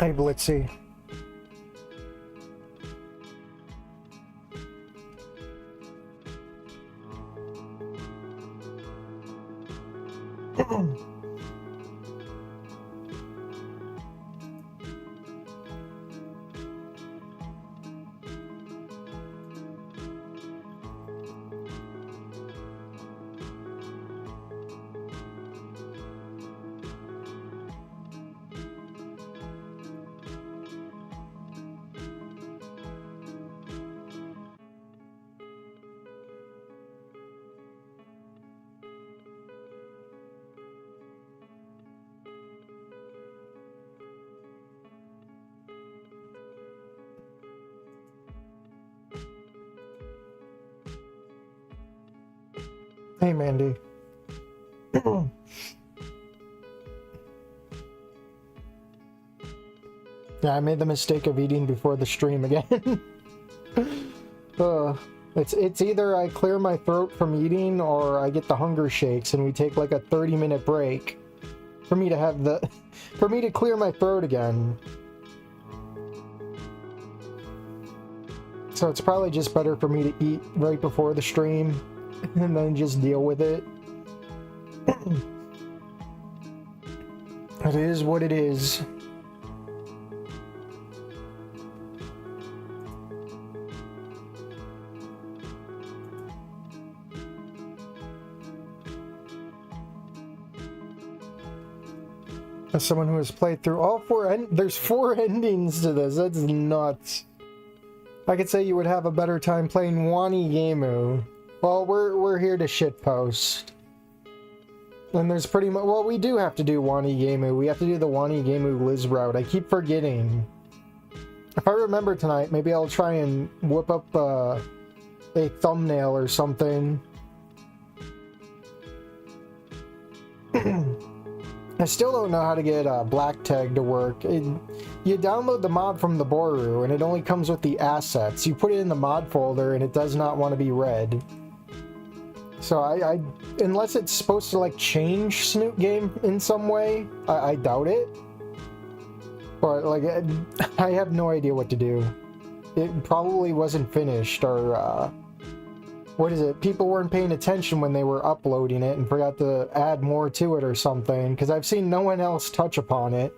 Hey, Blitzy. Hey, Mandy. Yeah, I made the mistake of eating before the stream again. It's either I clear my throat from eating or I get the hunger shakes and we take like a 30-minute break for me to have the for me to clear my throat again. So it's probably just better for me to eat right before the stream and then just deal with it. It is what it is. As someone who has played through all there's 4 endings to this. That's nuts. I could say you would have a better time playing Wani Gemu. Well, we're here to shitpost. And there's pretty much... Well, we do have to do Wani Gemu. We have to do the Wani Gemu Liz route. I keep forgetting. If I remember tonight, maybe I'll try and whip up a thumbnail or something. I still don't know how to get black tag to work. You download the mod from the Boru, and it only comes with the assets. You put it in the mod folder, and it does not want to be read. So I unless it's supposed to like change Snoot Game in some way, I doubt it. But like, I have no idea what to do. It probably wasn't finished, or what is it? People weren't paying attention when they were uploading it and forgot to add more to it or something, because I've seen no one else touch upon it.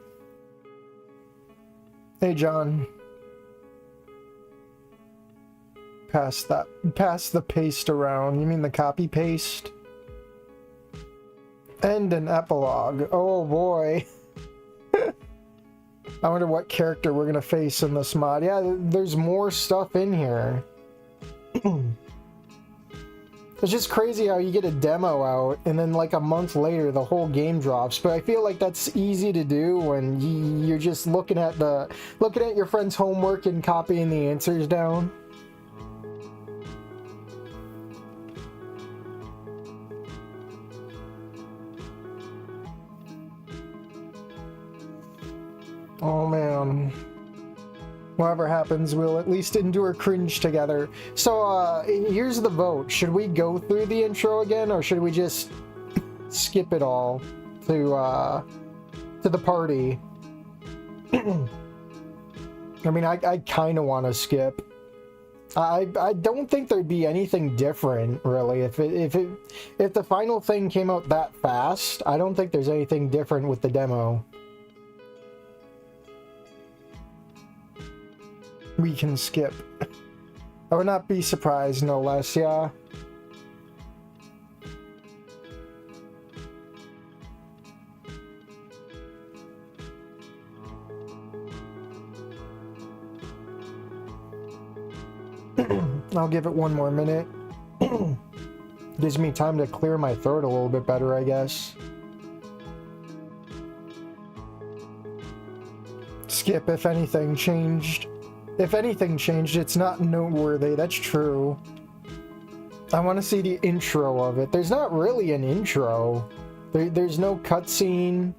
Hey, John. Pass the paste around. You mean the copy paste? And an epilogue. Oh boy. I wonder what character we're gonna face in this mod. Yeah, there's more stuff in here. It's just crazy how you get a demo out and then like a month later the whole game drops. But I feel like that's easy to do when you're just looking at your friend's homework and copying the answers down. Oh man. Whatever happens, we'll at least endure cringe together. So, here's the vote. Should we go through the intro again, or should we just skip it all to the party? I mean, I kind of want to skip. I don't think there'd be anything different, really. If the final thing came out that fast, I don't think there's anything different with the demo. We can skip. I would not be surprised, no less, yeah. I'll give it one more minute. Gives me time to clear my throat a little bit better, I guess. Skip if anything changed. If anything changed, it's not noteworthy. That's true. I want to see the intro of it. There's not really an intro. There's no cutscene.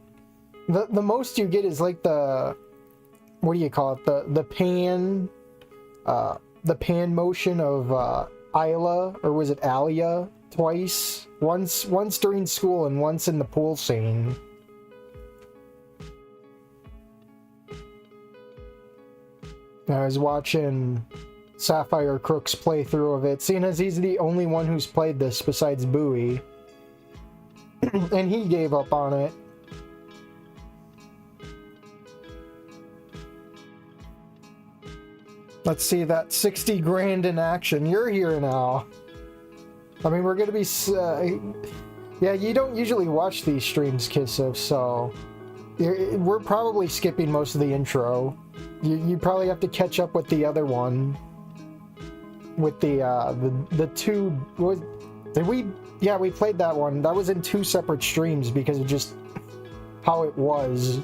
The most you get is like the... What do you call it? The pan motion of Isla, or was it Alia? Twice. Once during school and once in the pool scene. I was watching Sapphire Crook's playthrough of it, seeing as he's the only one who's played this besides Bowie. And he gave up on it. Let's see that 60 grand in action. You're here now. I mean, we're gonna be... yeah, you don't usually watch these streams, Kissif, so... we're probably skipping most of the intro. You probably have to catch up with the other one. With the two... Did we... Yeah, we played that one. That was in 2 separate streams because of just how it was.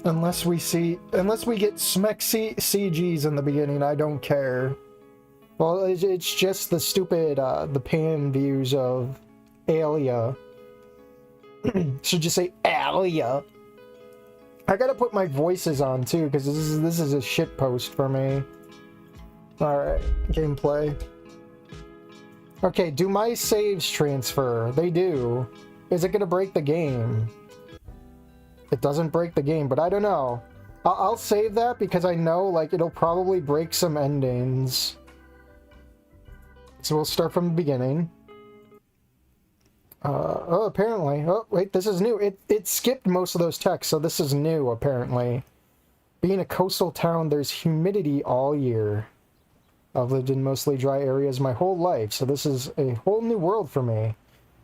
Unless we get smexy CGs in the beginning, I don't care. Well, it's just the stupid, the pan views of Alia. Should just say Alia. I gotta put my voices on too, because this is a shit post for me. Alright, gameplay. Okay, do my saves transfer? They do. Is it gonna break the game? It doesn't break the game, but I don't know. I'll save that because I know, like, it'll probably break some endings. So we'll start from the beginning. Oh, apparently. Oh, wait, this is new. It skipped most of those texts, so this is new, apparently. Being a coastal town, there's humidity all year. I've lived in mostly dry areas my whole life, so this is a whole new world for me.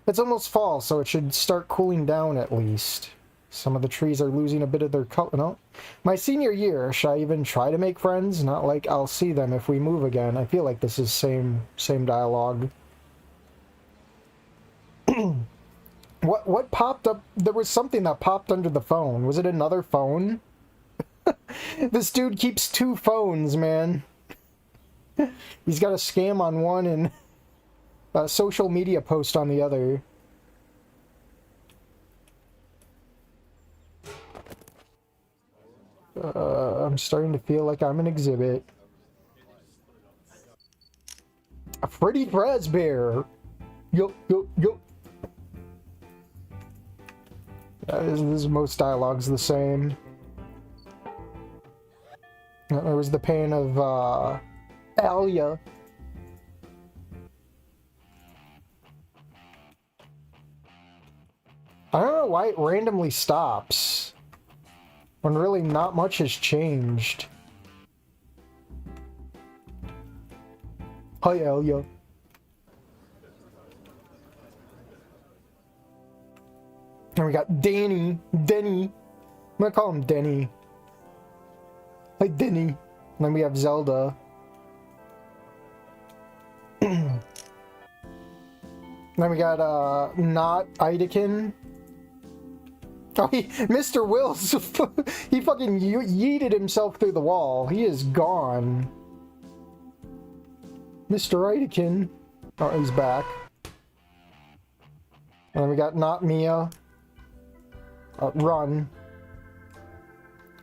It's almost fall, so it should start cooling down at least. Some of the trees are losing a bit of their color. No. My senior year, should I even try to make friends? Not like I'll see them if we move again. I feel like this is same dialogue. What popped up? There was something that popped under the phone. Was it another phone? This dude keeps 2 phones, man. He's got a scam on one and a social media post on the other. I'm starting to feel like I'm an exhibit. A Freddy Fazbear. Yo. This most dialogue's the same. There was the pain of Alia. I don't know why it randomly stops when really not much has changed. Hi, Alia. And we got Denny. I'm gonna call him Denny. Hi, Denny. And then we have Zelda. Then we got, not Idekin. Oh, Mr. Wills, he fucking yeeted himself through the wall. He is gone. Mr. Idekin. Oh, he's back. And then we got not Mia. Run.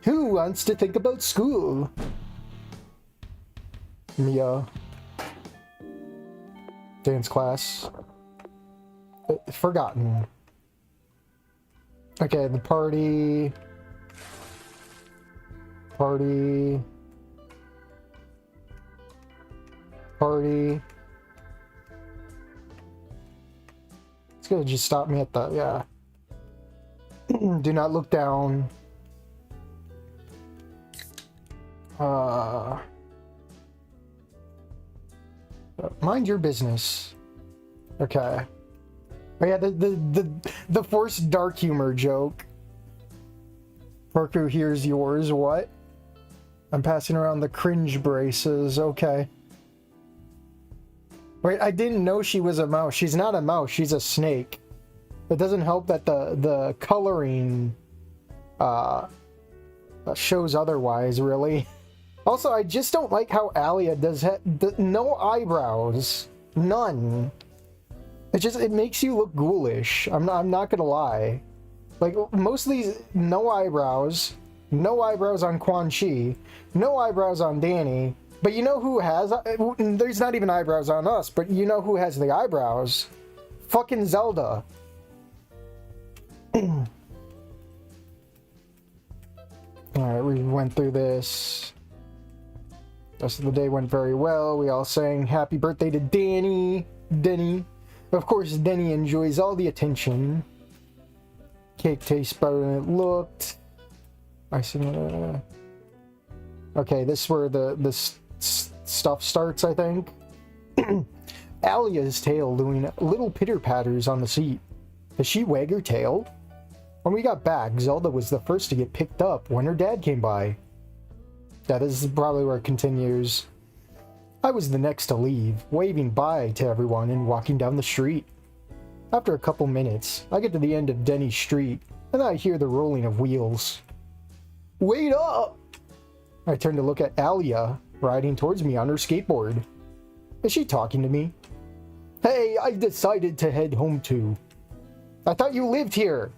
Who wants to think about school? Mia. Dance class. Forgotten. Okay, the party. Party. It's gonna just stop me at the, yeah. Do not look down. Mind your business. Okay. Oh yeah, the forced dark humor joke. Parker, here's yours. What? I'm passing around the cringe braces. Okay. Wait, I didn't know she was a mouse. She's not a mouse. She's a snake. It doesn't help that the coloring shows otherwise, really. Also, I just don't like how Alia does no eyebrows. None. It makes you look ghoulish. I'm not gonna lie. Like, most of these, no eyebrows on Quan Chi, no eyebrows on Danny, but you know who has, there's not even eyebrows on us, but you know who has the eyebrows? Fucking Zelda. We went through this. Rest of the day went very well. We all sang happy birthday to Denny. Of course, Denny enjoys all the attention. Cake tastes better than it looked. Okay, this is where the stuff starts, I think. Alia's tail doing little pitter-patters on the seat. Does she wag her tail? When we got back, Zelda was the first to get picked up when her dad came by. Yeah, this is probably where it continues. I was the next to leave, waving bye to everyone and walking down the street. After a couple minutes, I get to the end of Denny's street, and I hear the rolling of wheels. Wait up! I turn to look at Alia, riding towards me on her skateboard. Is she talking to me? Hey, I decided to head home too. I thought you lived here.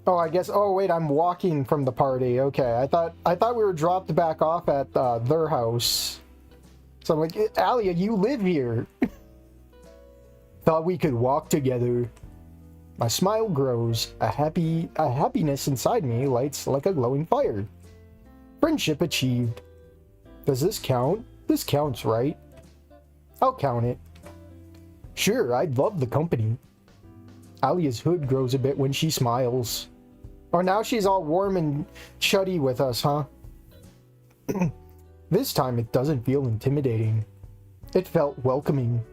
Oh, I guess. Oh, wait, I'm walking from the party. Okay, I thought we were dropped back off at their house. So I'm like, Alia, you live here. Thought we could walk together. My smile grows. A happiness inside me lights like a glowing fire. Friendship achieved. Does this count? This counts, right? I'll count it. Sure, I'd love the company. Alia's hood grows a bit when she smiles. Oh, now she's all warm and chuddy with us, huh? This time it doesn't feel intimidating. It felt welcoming.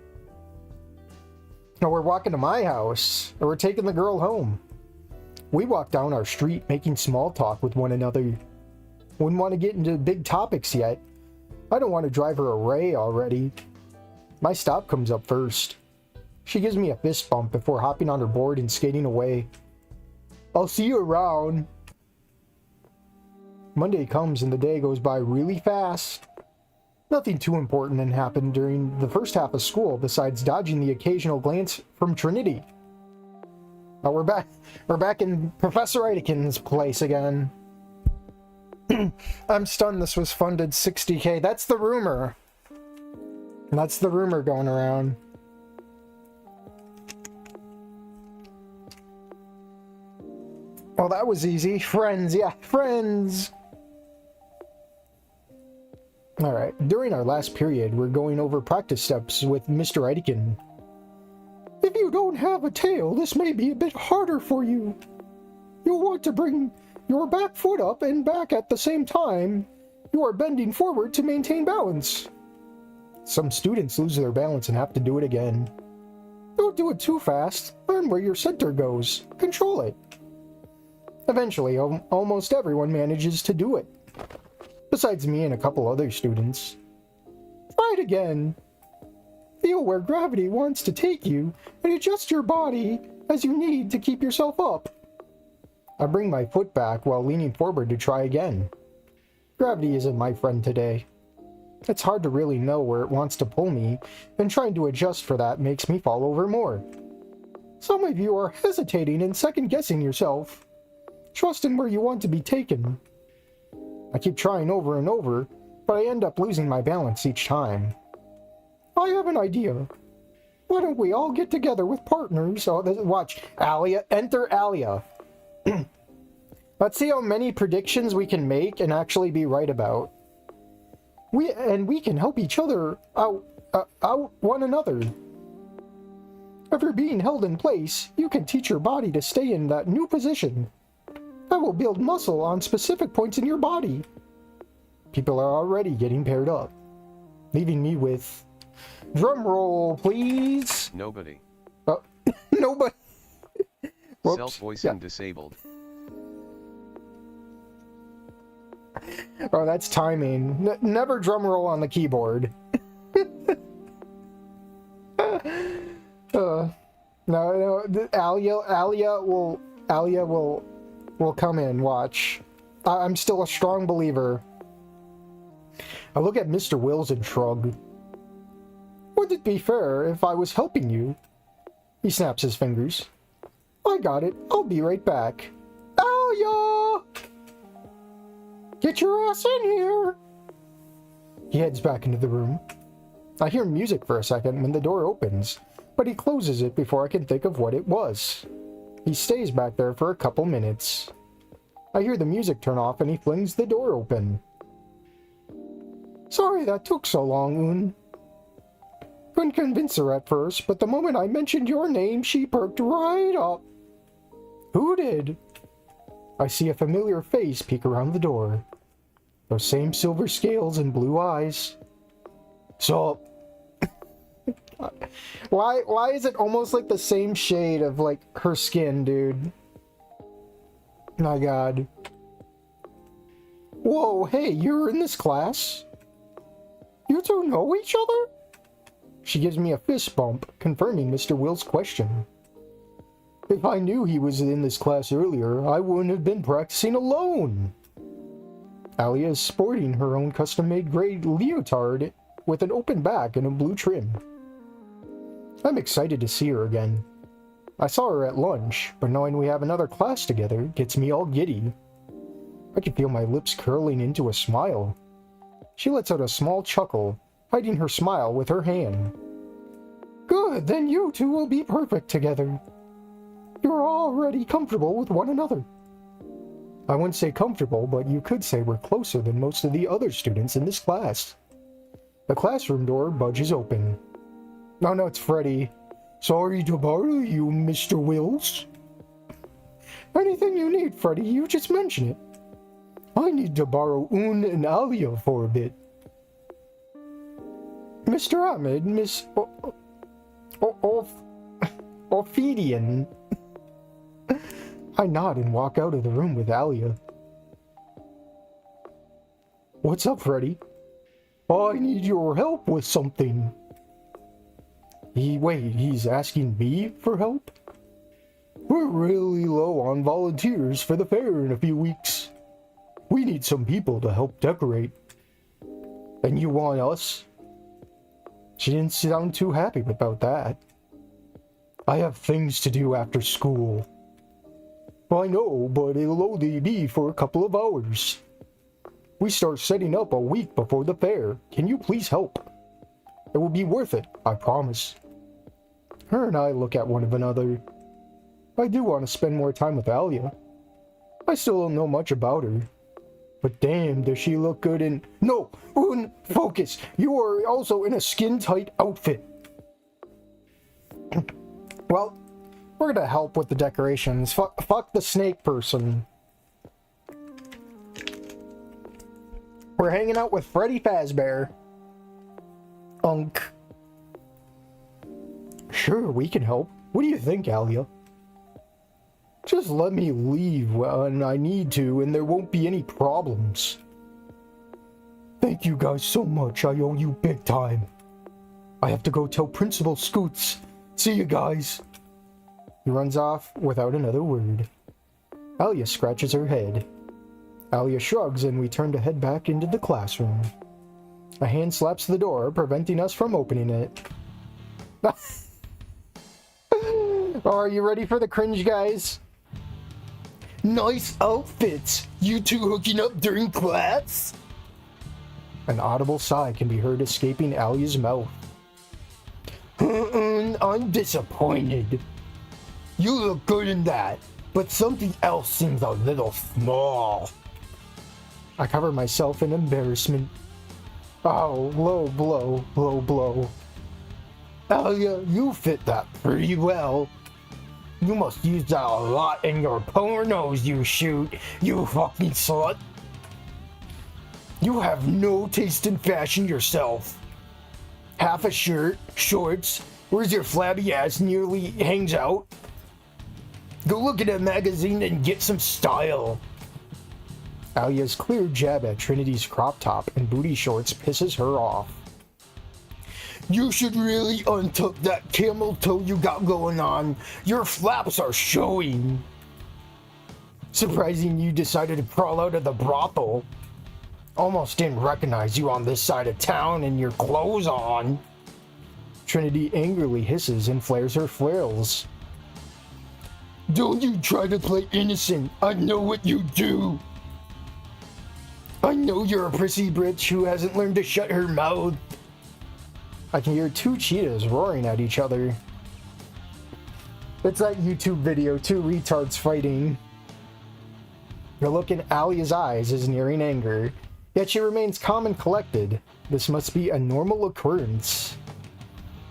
Now we're walking to my house, and we're taking the girl home. We walk down our street making small talk with one another. Wouldn't want to get into big topics yet. I don't want to drive her away already. My stop comes up first. She gives me a fist bump before hopping on her board and skating away. I'll see you around. Monday comes and the day goes by really fast. Nothing too important happened during the first half of school besides dodging the occasional glance from Trinity. Oh, we're back in Professor Eidekind's place again. I'm stunned this was funded $60K. That's the rumor. That's the rumor going around. Well, that was easy. Friends, yeah, friends. Alright, during our last period, we're going over practice steps with Mr. Eidekind. If you don't have a tail, this may be a bit harder for you. You'll want to bring your back foot up and back at the same time. You are bending forward to maintain balance. Some students lose their balance and have to do it again. Don't do it too fast. Learn where your center goes. Control it. Eventually, almost everyone manages to do it. Besides me and a couple other students. Try it again. Feel where gravity wants to take you and adjust your body as you need to keep yourself up. I bring my foot back while leaning forward to try again. Gravity isn't my friend today. It's hard to really know where it wants to pull me, and trying to adjust for that makes me fall over more. Some of you are hesitating and second-guessing yourself. Trust in where you want to be taken. I keep trying over and over, but I end up losing my balance each time. I have an idea. Why don't we all get together with partners? Oh, watch. Alia. Enter Alia. Let's see how many predictions we can make and actually be right about. We can help each other out one another. If you're being held in place, you can teach your body to stay in that new position. That will build muscle on specific points in your body. People are already getting paired up, leaving me with... Drum roll, please. Nobody. Nobody. Self-voicing disabled. Oh, that's timing. Never drum roll on the keyboard. No, Alia will come in. Watch. I'm still a strong believer. I look at Mr. Wills and shrug. Would it be fair if I was helping you? He snaps his fingers. I got it. I'll be right back. Alia! Get your ass in here! He heads back into the room. I hear music for a second when the door opens, but he closes it before I can think of what it was. He stays back there for a couple minutes. I hear the music turn off and he flings the door open. Sorry that took so long, Un. Couldn't convince her at first, but the moment I mentioned your name, she perked right up. Who did? I see a familiar face peek around the door. Those same silver scales and blue eyes. So, why is it almost like the same shade of, like, her skin, dude? My god. Whoa, hey, you're in this class? You two know each other? She gives me a fist bump, confirming Mr. Will's question. If I knew he was in this class earlier, I wouldn't have been practicing alone. Alia is sporting her own custom-made gray leotard with an open back and a blue trim. I'm excited to see her again. I saw her at lunch, but knowing we have another class together gets me all giddy. I can feel my lips curling into a smile. She lets out a small chuckle, hiding her smile with her hand. Good, then you two will be perfect together. You're already comfortable with one another. I wouldn't say comfortable, but you could say we're closer than most of the other students in this class. The classroom door budges open. Oh no, it's Freddy. Sorry to bother you, Mr. Wills. Anything you need, Freddy, you just mention it. I need to borrow Un and Alia for a bit. Mr. Ahmed, Miss... Ophidian. I nod and walk out of the room with Alia. What's up, Freddy? I need your help with something. He's asking me for help? We're really low on volunteers for the fair in a few weeks. We need some people to help decorate. And you want us? She didn't sound too happy about that. I have things to do after school. I know, but it'll only be for a couple of hours. We start setting up a week before the fair. Can you please help? It will be worth it, I promise. Her and I look at one another. I do want to spend more time with Alia. I still don't know much about her. But damn, does she look good in... No! Un, focus! You are also in a skin-tight outfit. Well, we're gonna help with the decorations. Fuck the snake person. We're hanging out with Freddy Fazbear. Unk. Sure, we can help. What do you think, Alia? Just let me leave when I need to, and there won't be any problems. Thank you guys so much. I owe you big time. I have to go tell Principal Scoots. See you guys. He runs off without another word. Alia scratches her head. Alia shrugs and we turn to head back into the classroom. A hand slaps the door, preventing us from opening it. Are you ready for the cringe, guys? Nice outfits! You two hooking up during class? An audible sigh can be heard escaping Alia's mouth. I'm disappointed. You look good in that, but something else seems a little small. I cover myself in embarrassment. Oh, low blow, low blow. Alia, you fit that pretty well. You must use that a lot in your pornos you shoot, you fucking slut. You have no taste in fashion yourself. Half a shirt, shorts, where's your flabby ass nearly hangs out? Go look at a magazine and get some style. Alia's clear jab at Trinity's crop top and booty shorts pisses her off. You should really untuck that camel toe you got going on. Your flaps are showing. Surprising you decided to crawl out of the brothel. Almost didn't recognize you on this side of town and your clothes on. Trinity angrily hisses and flares her flails. Don't you try to play innocent. I know what you do. I know you're a prissy bitch who hasn't learned to shut her mouth. I can hear two cheetahs roaring at each other. It's that YouTube video, two retards fighting. The look in Alia's eyes is nearing anger, yet she remains calm and collected. This must be a normal occurrence.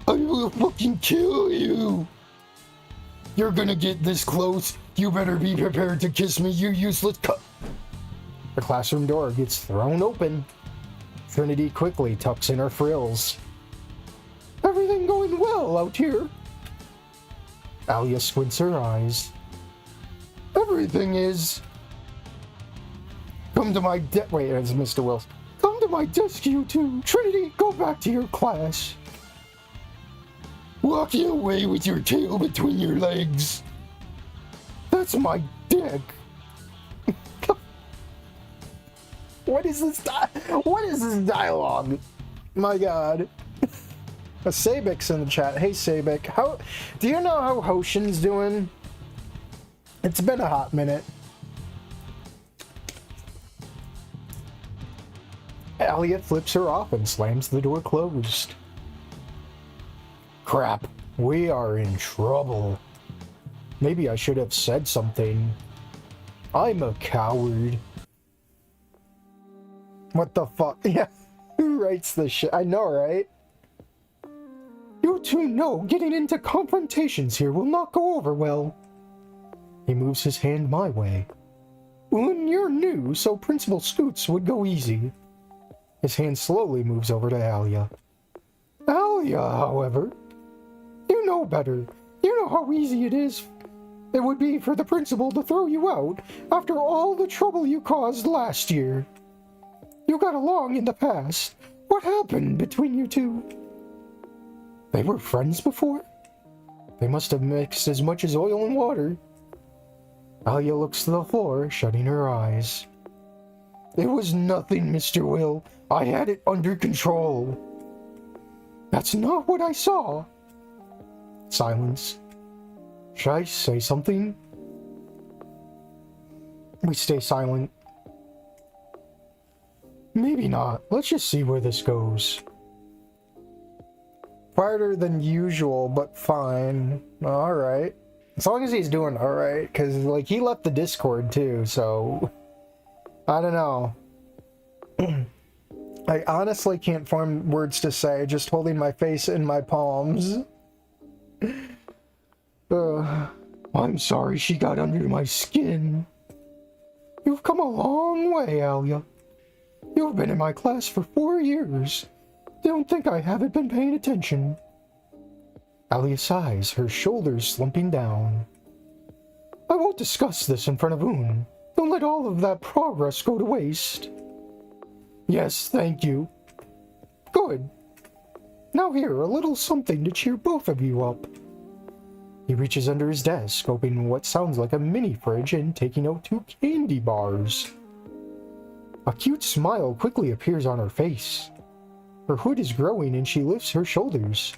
I will fucking kill you! You're gonna get this close. You better be prepared to kiss me, you useless The classroom door gets thrown open. Trinity quickly tucks in her frills. Everything going well out here? Alia squints her eyes. Everything is... Come to my wait, it's Mr. Wills. Come to my desk, you two. Trinity, go back to your class. Walking away with your tail between your legs. That's my dick. What is this dialogue? My god. Sabik's in the chat. Hey Sabik, do you know how Hoshin's doing? It's been a hot minute. Alia flips her off and slams the door closed. Crap, we are in trouble. Maybe I should have said something. I'm a coward. What the fuck? Yeah, who writes this shit? I know, right? You two know getting into confrontations here will not go over well. He moves his hand my way. You're new, so Principal Scoots would go easy. His hand slowly moves over to Alia. Alia, however, you know better. You know how easy it would be for the principal to throw you out after all the trouble you caused last year. You got along in the past. What happened between you two? They were friends before? They must have mixed as much as oil and water. Alia looks to the floor, shutting her eyes. It was nothing, Mr. Will. I had it under control. That's not what I saw. Silence. Should I say something? We stay silent. Maybe not. Let's just see where this goes. Quieter than usual, but fine. Alright. As long as he's doing alright, because, like, he left the Discord, too, so... I don't know. I honestly can't form words to say, just holding my face in my palms. I'm sorry she got under my skin. You've come a long way, Alia. You've been in my class for 4 years. Don't think I haven't been paying attention. Alia sighs, her shoulders slumping down. I won't discuss this in front of Un. Don't let all of that progress go to waste. Yes, thank you. Good. Now here, a little something to cheer both of you up. He reaches under his desk, opening what sounds like a mini fridge and taking out 2 candy bars. A cute smile quickly appears on her face. Her hood is growing and she lifts her shoulders.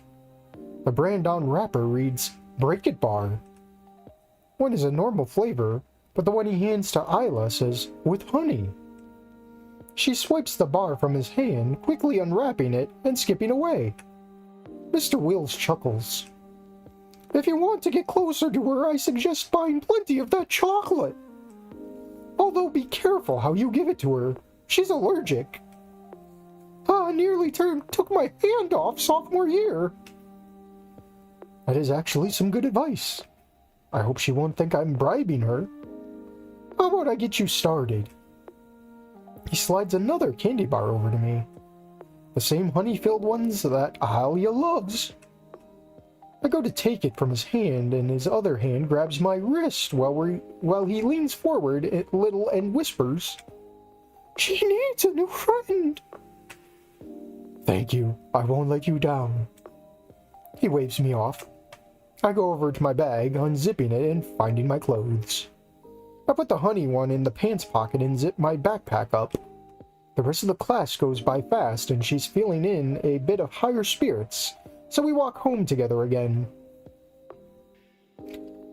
The brand on wrapper reads, Break It Bar. One is a normal flavor, but the one he hands to Isla says, with honey. She swipes the bar from his hand, quickly unwrapping it and skipping away. Mr. Wills chuckles. If you want to get closer to her, I suggest buying plenty of that chocolate. Although be careful how you give it to her. She's allergic. Nearly took my hand off sophomore year. That is actually some good advice. I hope she won't think I'm bribing her. How about I get you started? He slides another candy bar over to me. The same honey-filled ones that Alia loves. I go to take it from his hand, and his other hand grabs my wrist while he leans forward a little and whispers, She needs a new friend. Thank you. I won't let you down. He waves me off. I go over to my bag, unzipping it and finding my clothes. I put the honey one in the pants pocket and zip my backpack up. The rest of the class goes by fast, and she's feeling in a bit of higher spirits, so we walk home together again.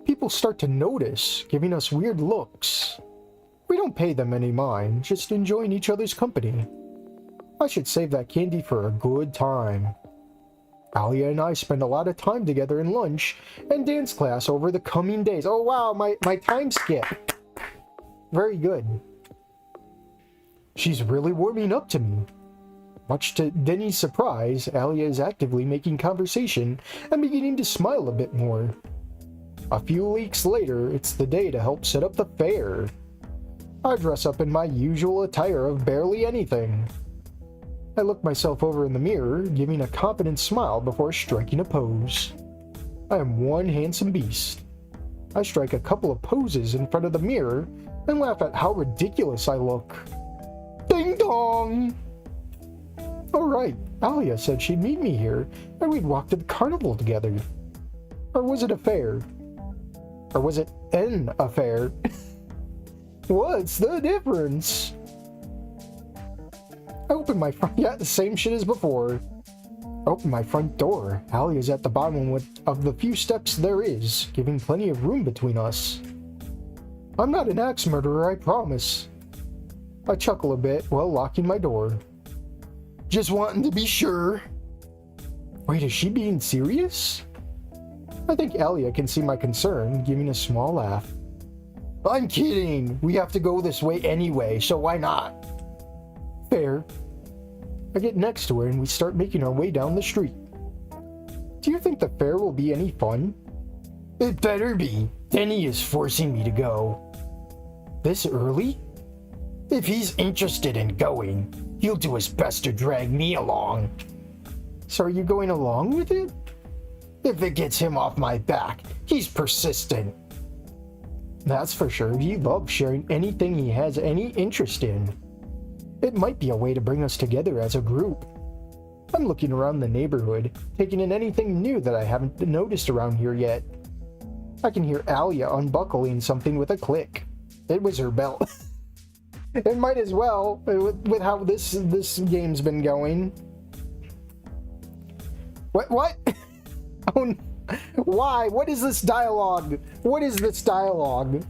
People start to notice, giving us weird looks. We don't pay them any mind, just enjoying each other's company. I should save that candy for a good time. Alia and I spend a lot of time together in lunch and dance class over the coming days. Oh wow, my time skip. Very good. She's really warming up to me. Much to Denny's surprise, Alia is actively making conversation and beginning to smile a bit more. A few weeks later, it's the day to help set up the fair. I dress up in my usual attire of barely anything. I look myself over in the mirror, giving a confident smile before striking a pose. I am one handsome beast. I strike a couple of poses in front of the mirror and laugh at how ridiculous I look. Ding dong! Alright, Alia said she'd meet me here and we'd walk to the carnival together. Or was it a fair? Or was it an affair? What's the difference? I open my front... Yeah, the same shit as before. Open my front door. Alia's at the bottom of the few steps there is, giving plenty of room between us. I'm not an axe murderer, I promise. I chuckle a bit while locking my door. Just wanting to be sure. Wait, is she being serious? I think Alia can see my concern, giving a small laugh. I'm kidding. We have to go this way anyway, so why not? Fair. I get next to her and we start making our way down the street. Do you think the fair will be any fun? It better be. Denny is forcing me to go. This early? If he's interested in going, he'll do his best to drag me along. So are you going along with it? If it gets him off my back, he's persistent. That's for sure. He loves sharing anything he has any interest in. It might be a way to bring us together as a group. I'm looking around the neighborhood, taking in anything new that I haven't noticed around here yet. I can hear Alia unbuckling something with a click. It was her belt. It might as well, with how this game's been going. What? Oh, why? What is this dialogue? What is this dialogue?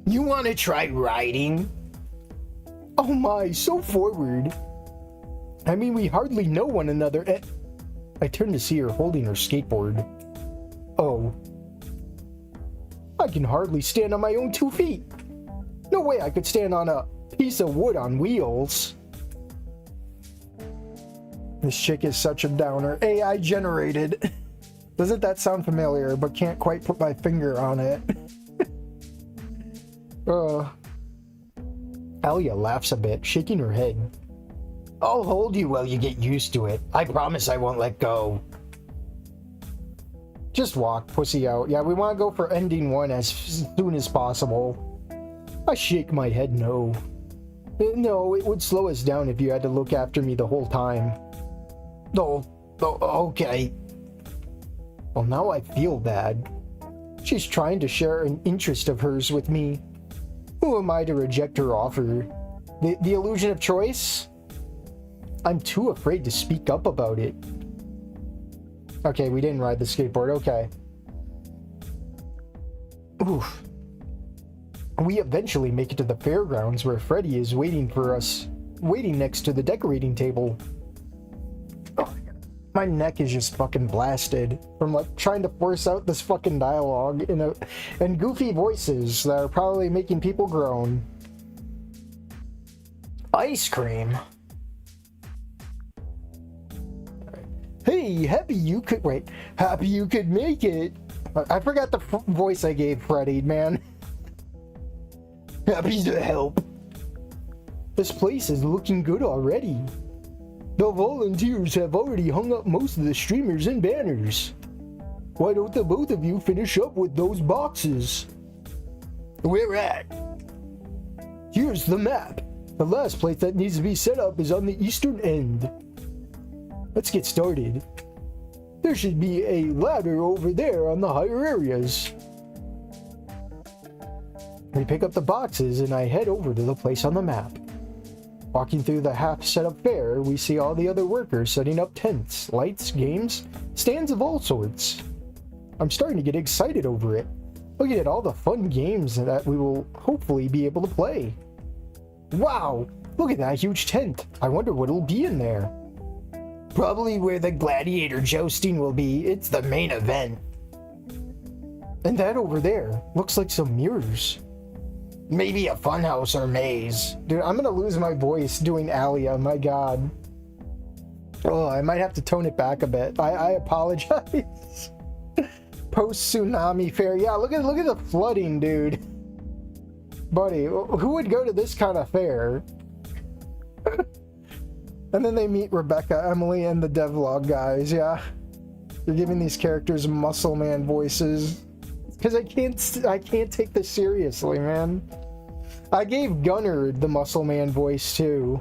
You want to try riding? Oh my, so forward. I mean, we hardly know one another. I turn to see her holding her skateboard. Oh. I can hardly stand on my own 2 feet. No way I could stand on a piece of wood on wheels. This chick is such a downer. AI generated. Doesn't that sound familiar, but can't quite put my finger on it. Alia laughs a bit, shaking her head. I'll hold you while you get used to it. I promise I won't let go. Just walk, pussy out. Yeah, we want to go for ending 1 as soon as possible. I shake my head no. No, it would slow us down if you had to look after me the whole time. Oh, okay. Well, now I feel bad. She's trying to share an interest of hers with me. Who am I to reject her offer? The illusion of choice? I'm too afraid to speak up about it. Okay, we didn't ride the skateboard. Okay. Oof. We eventually make it to the fairgrounds where Freddy is waiting for us, waiting next to the decorating table. Oh, my neck is just fucking blasted from like trying to force out this fucking dialogue in goofy voices that are probably making people groan. Ice cream. Hey, happy you could make it. I forgot the voice I gave Freddy, man. Happy to help. This place is looking good already. The volunteers have already hung up most of the streamers and banners. Why don't the both of you finish up with those boxes? Where at? Here's the map. The last place that needs to be set up is on the eastern end. Let's get started. There should be a ladder over there on the higher areas. We pick up the boxes and I head over to the place on the map. Walking through the half set up fair, we see all the other workers setting up tents, lights, games, stands of all sorts. I'm starting to get excited over it. Looking at all the fun games that we will hopefully be able to play. Wow, look at that huge tent. I wonder what'll be in there. Probably where the gladiator jousting will be. It's the main event. And that over there looks like some mirrors. Maybe a funhouse or maze. Dude, I'm gonna lose my voice doing Alia, my god. Oh, I might have to tone it back a bit. I apologize. Post-tsunami fair. Yeah, look at the flooding, dude. Buddy, who would go to this kind of fair? And then they meet Rebecca, Emily, and the devlog guys, yeah. You're giving these characters muscle man voices. Because I can't take this seriously, man. I gave Gunnar the muscle man voice, too.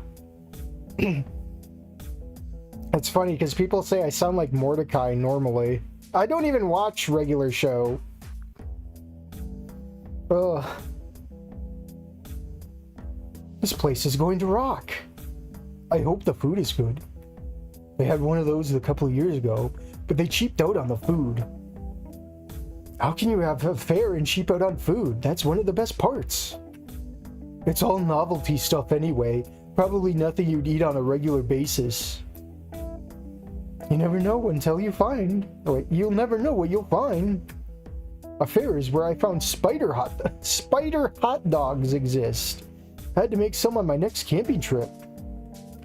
It's funny, because people say I sound like Mordecai normally. I don't even watch regular show. Ugh. This place is going to rock. I hope the food is good. They had one of those a couple of years ago, but they cheaped out on the food. How can you have a fair and cheap out on food? That's one of the best parts. It's all novelty stuff anyway. Probably nothing you'd eat on a regular basis. You never know until you find. Oh, wait, you'll never know what you'll find. A fair is where I found spider hot dogs exist. I had to make some on my next camping trip.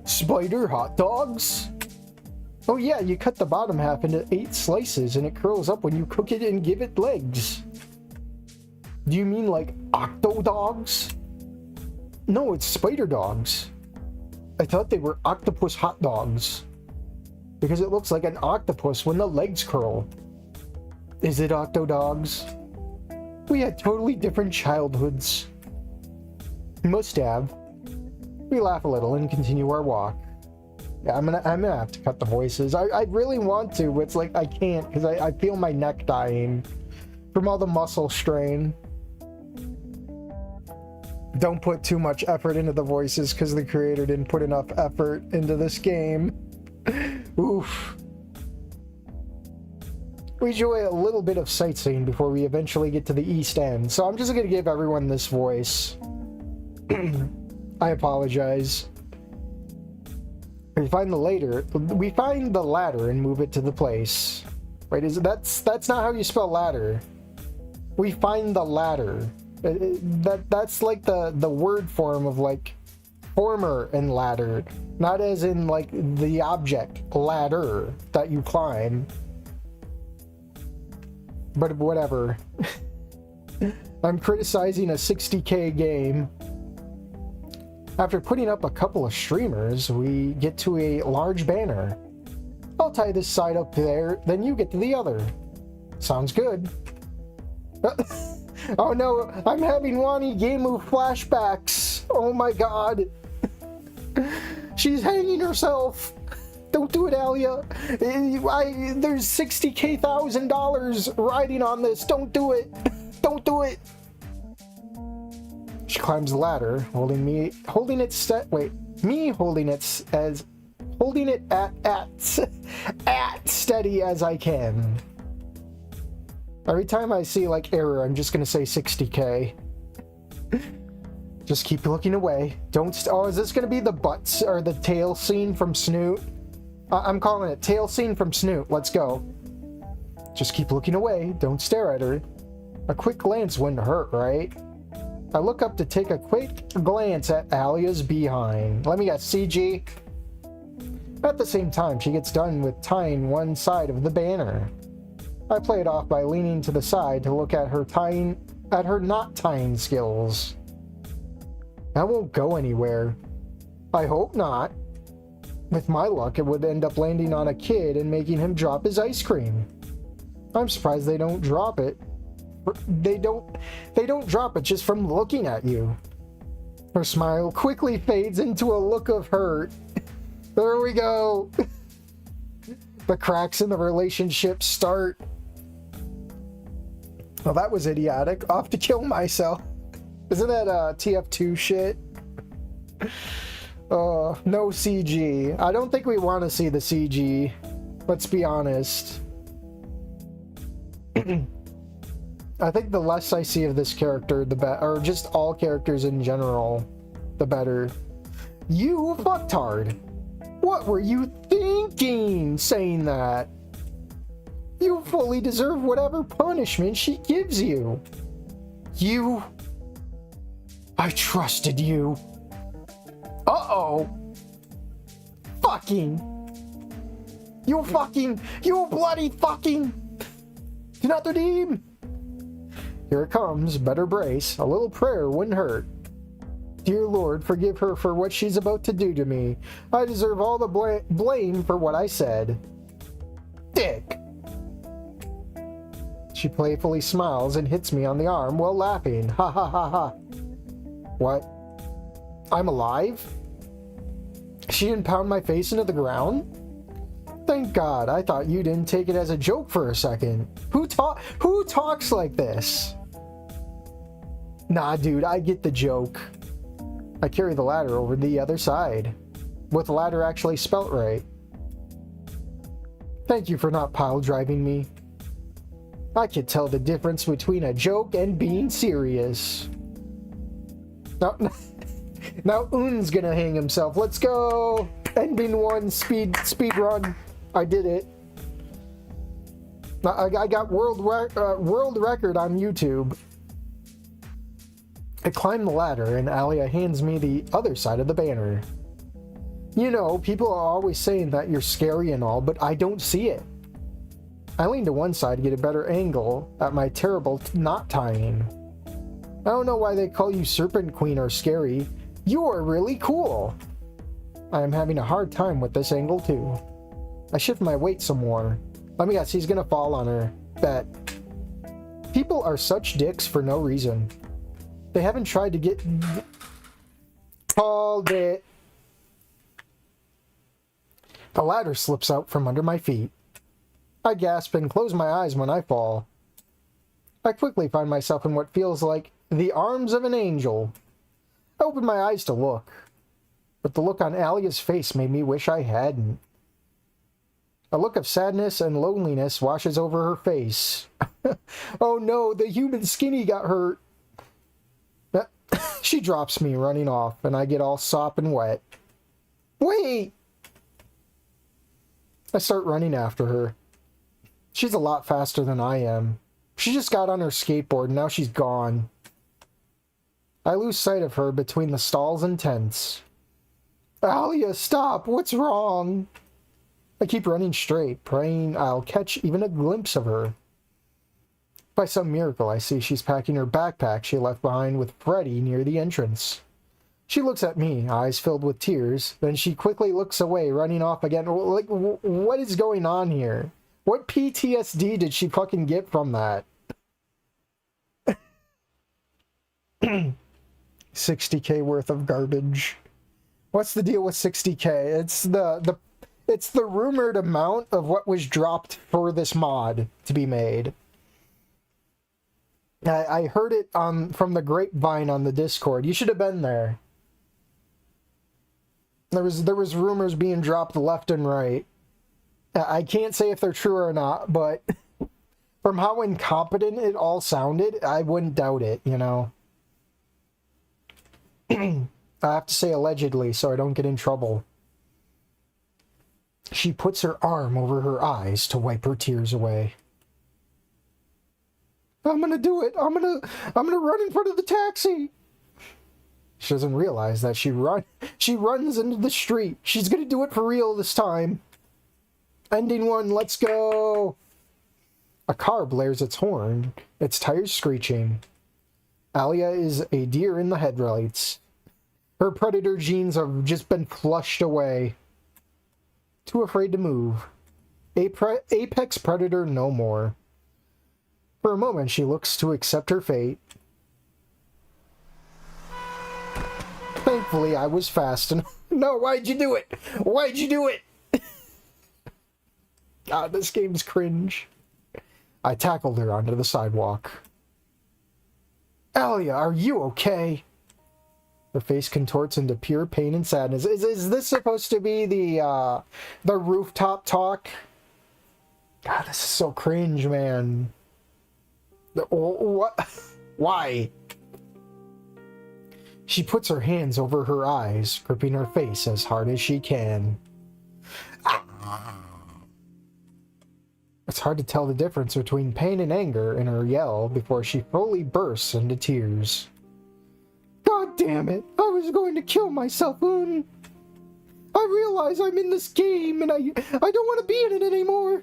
Spider hot dogs? Oh yeah, you cut the bottom half into 8 slices and it curls up when you cook it and give it legs. Do you mean like octo dogs? No, it's spider dogs. I thought they were octopus hot dogs. Because it looks like an octopus when the legs curl. Is it octo dogs? We had totally different childhoods. Must have. We laugh a little and continue our walk. Yeah, I'm gonna have to cut the voices. I really want to, but it's like I can't because I feel my neck dying from all the muscle strain. Don't put too much effort into the voices because the creator didn't put enough effort into this game. Oof. We enjoy a little bit of sightseeing before we eventually get to the East End, so I'm just gonna give everyone this voice. I apologize. We find the ladder and move it to the place. Right? That's not how you spell ladder. We find the ladder. That's like the word form of like former and ladder, not as in like the object ladder that you climb. But whatever. I'm criticizing a 60K game. After putting up a couple of streamers, we get to a large banner. I'll tie this side up there, then you get to the other. Sounds good. Oh no, I'm having Wani game move flashbacks. Oh my god. She's hanging herself. Don't do it, Alia. There's $60,000 riding on this. Don't do it. Don't do it. She climbs the ladder, holding it at steady as I can. Every time I see like error, I'm just gonna say 60K. Just keep looking away. Oh, is this gonna be the butts or the tail scene from Snoot? I'm calling it tail scene from Snoot. Let's go. Just keep looking away. Don't stare at her. A quick glance wouldn't hurt, right? I look up to take a quick glance at Alia's behind. Let me guess, CG? At the same time, she gets done with tying one side of the banner. I play it off by leaning to the side to look at her knot tying skills. That won't go anywhere. I hope not. With my luck, it would end up landing on a kid and making him drop his ice cream. I'm surprised they don't drop it. They don't drop it just from looking at you. Her smile quickly fades into a look of hurt. There we go. The cracks in the relationship start. Well, that was idiotic. Off to kill myself. Isn't that TF2 shit? No CG. I don't think we want to see the CG. Let's be honest. I think the less I see of this character, the better. Or just all characters in general, the better. You fucktard. What were you thinking saying that? You fully deserve whatever punishment she gives you. I trusted you. Uh-oh. Fucking. You bloody fucking. Do not redeem. Here it comes. Better brace. A little prayer wouldn't hurt. Dear Lord, forgive her for what she's about to do to me. I deserve all the blame for what I said. Dick. She playfully smiles and hits me on the arm while laughing. Ha ha ha ha. What? I'm alive? She didn't pound my face into the ground? Thank God, I thought you didn't take it as a joke for a second. Who talks like this? Nah, dude, I get the joke. I carry the ladder over the other side, with the ladder actually spelt right. Thank you for not pile driving me. I could tell the difference between a joke and being serious. Now Un's gonna hang himself. Let's go! Ending one, speed run. I did it. I got world record on YouTube. I climb the ladder and Alia hands me the other side of the banner. You know, people are always saying that you're scary and all, but I don't see it. I lean to one side to get a better angle at my terrible knot tying. I don't know why they call you Serpent Queen or scary. You are really cool. I am having a hard time with this angle too. I shift my weight some more. Let me guess, he's gonna fall on her. Bet. People are such dicks for no reason. They haven't tried to get... Called it. The ladder slips out from under my feet. I gasp and close my eyes when I fall. I quickly find myself in what feels like the arms of an angel. I open my eyes to look, but the look on Alia's face made me wish I hadn't. A look of sadness and loneliness washes over her face. Oh no, the human skinny got hurt. She drops me, running off, and I get all sopping wet. Wait! I start running after her. She's a lot faster than I am. She just got on her skateboard and now she's gone. I lose sight of her between the stalls and tents. Alia, stop! What's wrong? I keep running straight, praying I'll catch even a glimpse of her. By some miracle, I see she's packing her backpack she left behind with Freddy near the entrance. She looks at me, eyes filled with tears, then she quickly looks away, running off again. Like, what is going on here? What PTSD did she fucking get from that? 60k worth of garbage. What's the deal with 60k? It's the rumored amount of what was dropped for this mod to be made. I heard it from the grapevine on the Discord. You should have been there. There was rumors being dropped left and right. I can't say if they're true or not, but from how incompetent it all sounded, I wouldn't doubt it, you know. I have to say allegedly so I don't get in trouble. She puts her arm over her eyes to wipe her tears away. I'm gonna do it. I'm gonna run in front of the taxi. She doesn't realize that she runs into the street. She's gonna do it for real this time. Ending one, let's go. A car blares its horn, its tires screeching. Alia is a deer in the headlights. Her predator genes have just been flushed away. Too afraid to move. Apex predator no more. For a moment, she looks to accept her fate. Thankfully, I was fast enough. No, why'd you do it? Why'd you do it? God, this game's cringe. I tackled her onto the sidewalk. Alia, are you okay? Her face contorts into pure pain and sadness. Is this supposed to be the rooftop talk? God, this is so cringe, man. What? Why? She puts her hands over her eyes, gripping her face as hard as she can. It's hard to tell the difference between pain and anger in her yell before she fully bursts into tears. God damn it! I was going to kill myself, Un! I realize I'm in this game and I don't want to be in it anymore!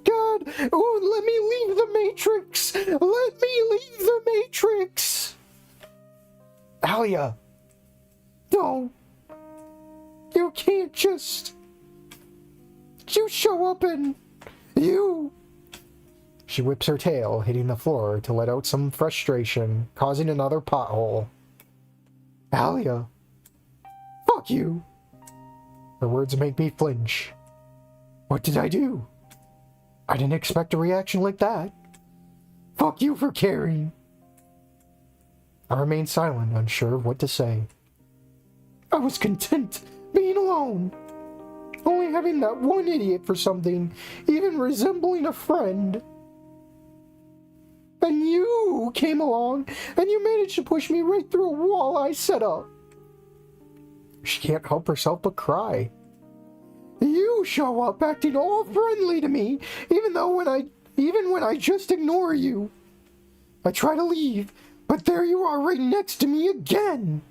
God! Un, let me leave the Matrix! Let me leave the Matrix! Alia! No! You can't just... You show up and... You! She whips her tail, hitting the floor to let out some frustration, causing another pothole. Alia! Fuck you! Her words make me flinch. What did I do? I didn't expect a reaction like that. Fuck you for caring. I remain silent, unsure of what to say. I was content being alone. Only having that one idiot for something, even resembling a friend. And you came along, and you managed to push me right through a wall I set up. She can't help herself but cry. You show up acting all friendly to me, even when I just ignore you. I try to leave, but there you are right next to me again.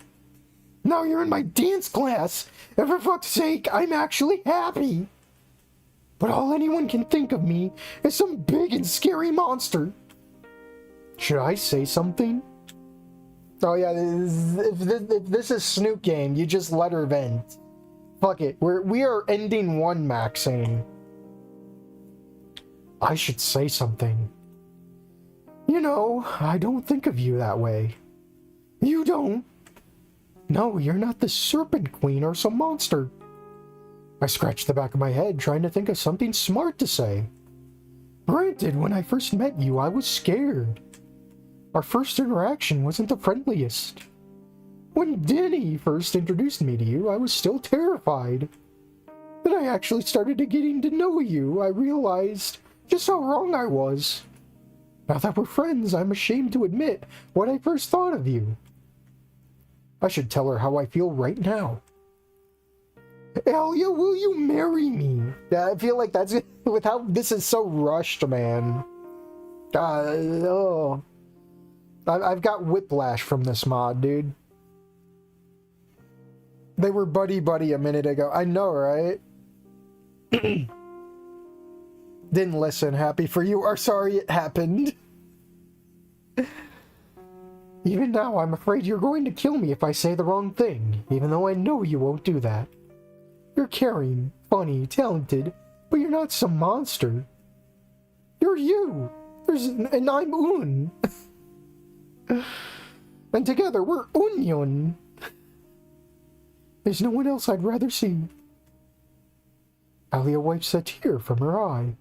Now you're in my dance class, and for fuck's sake, I'm actually happy. But all anyone can think of me is some big and scary monster. Should I say something? Oh yeah, if this is Snoop Game, you just let her vent. Fuck it, we are ending one maxing. I should say something. You know, I don't think of you that way. You don't? No, you're not the Serpent Queen or some monster. I scratched the back of my head trying to think of something smart to say. Granted, when I first met you, I was scared. Our first interaction wasn't the friendliest. When Denny first introduced me to you, I was still terrified. Then I actually started getting to know you, I realized just how wrong I was. Now that we're friends, I'm ashamed to admit what I first thought of you. I should tell her how I feel right now. Alia, will you marry me? Yeah, I feel like that's with how this is so rushed, man. Oh. I've got whiplash from this mod, dude. They were buddy-buddy a minute ago. I know, right? Didn't listen. Happy for you. Or sorry it happened. Even now, I'm afraid you're going to kill me if I say the wrong thing, even though I know you won't do that. You're caring, funny, talented, but you're not some monster. You're you. And I'm Un. And together, we're Union. There's no one else I'd rather see. Alia wipes a tear from her eye.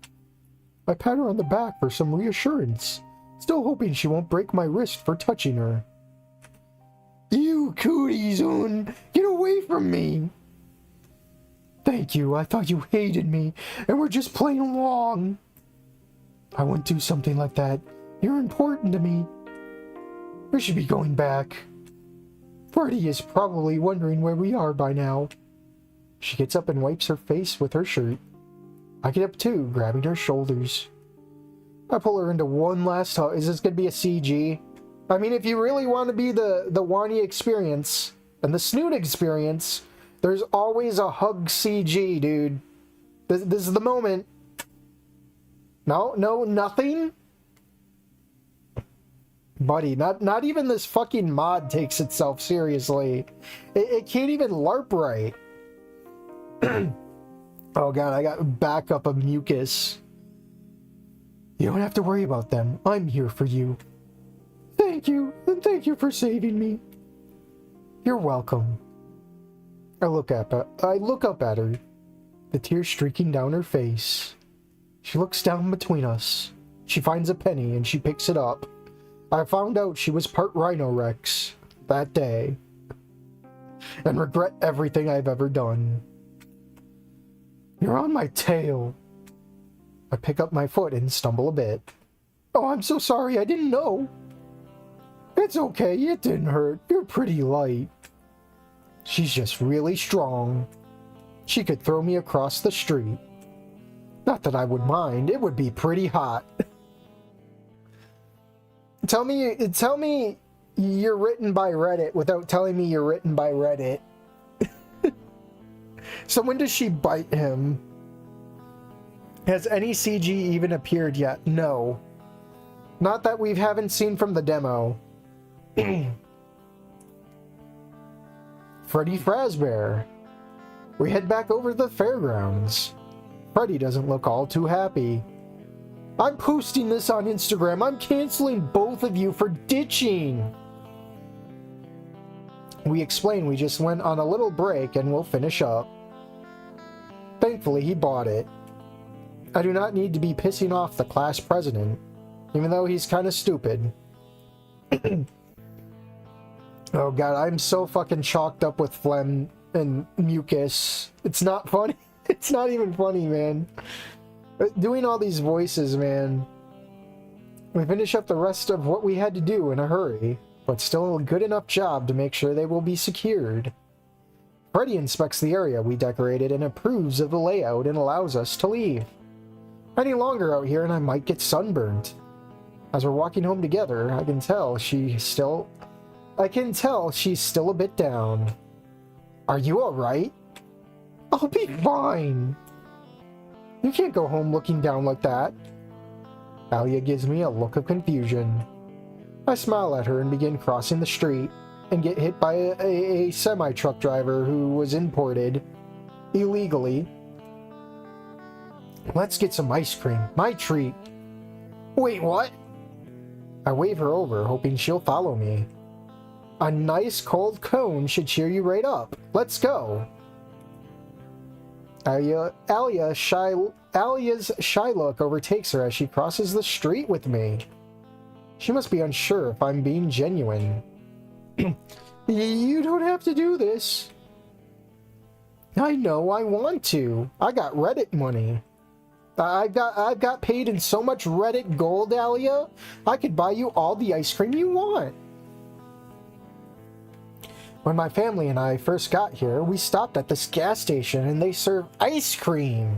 I pat her on the back for some reassurance, still hoping she won't break my wrist for touching her. You cooties, Un! Get away from me! Thank you, I thought you hated me, and were just playing along. I wouldn't do something like that. You're important to me. We should be going back. Freddie is probably wondering where we are by now. She gets up and wipes her face with her shirt. I get up too, grabbing her shoulders. I pull her into one last hug. Is this going to be a CG? I mean, if you really want to be the Wani experience and the Snoot experience, there's always a hug CG, dude. This is the moment. No, nothing? Buddy, not even this fucking mod takes itself seriously. It can't even LARP right. Oh god, I got backup of mucus. You don't have to worry about them. I'm here for you. Thank you, and thank you for saving me. You're welcome. I look up at her, the tears streaking down her face. She looks down between us. She finds a penny and she picks it up. I found out she was part Rhino Rex that day, and regret everything I've ever done. You're on my tail. I pick up my foot and stumble a bit. Oh, I'm so sorry, I didn't know. It's okay, it didn't hurt. You're pretty light. She's just really strong. She could throw me across the street. Not that I would mind. It would be pretty hot. Tell me you're written by Reddit without telling me you're written by Reddit. So when does she bite him? Has any CG even appeared yet? No. Not that we haven't seen from the demo. Freddy Fazbear. We head back over to the fairgrounds. Freddy doesn't look all too happy. I'm posting this on Instagram. I'm canceling both of you for ditching. We explain we just went on a little break and we'll finish up. Thankfully, he bought it. I do not need to be pissing off the class president, even though he's kind of stupid. Oh god, I'm so fucking chalked up with phlegm and mucus. It's not funny. It's not even funny, man. Doing all these voices, man. We finish up the rest of what we had to do in a hurry, but still a good enough job to make sure they will be secured. Freddy inspects the area we decorated and approves of the layout and allows us to leave. Any longer out here and I might get sunburned. As we're walking home together, I can tell she's still a bit down. Are you alright? I'll be fine. You can't go home looking down like that. Alia gives me a look of confusion. I smile at her and begin crossing the street and get hit by a semi-truck driver who was imported illegally. Let's get some ice cream. My treat. Wait, what? I wave her over, hoping she'll follow me. A nice cold cone should cheer you right up. Let's go. Alia's shy look overtakes her as she crosses the street with me. She must be unsure if I'm being genuine. You don't have to do this. I know I want to. I got Reddit money. I've got paid in so much Reddit gold, Alia. I could buy you all the ice cream you want. When my family and I first got here, we stopped at this gas station and they serve ice cream.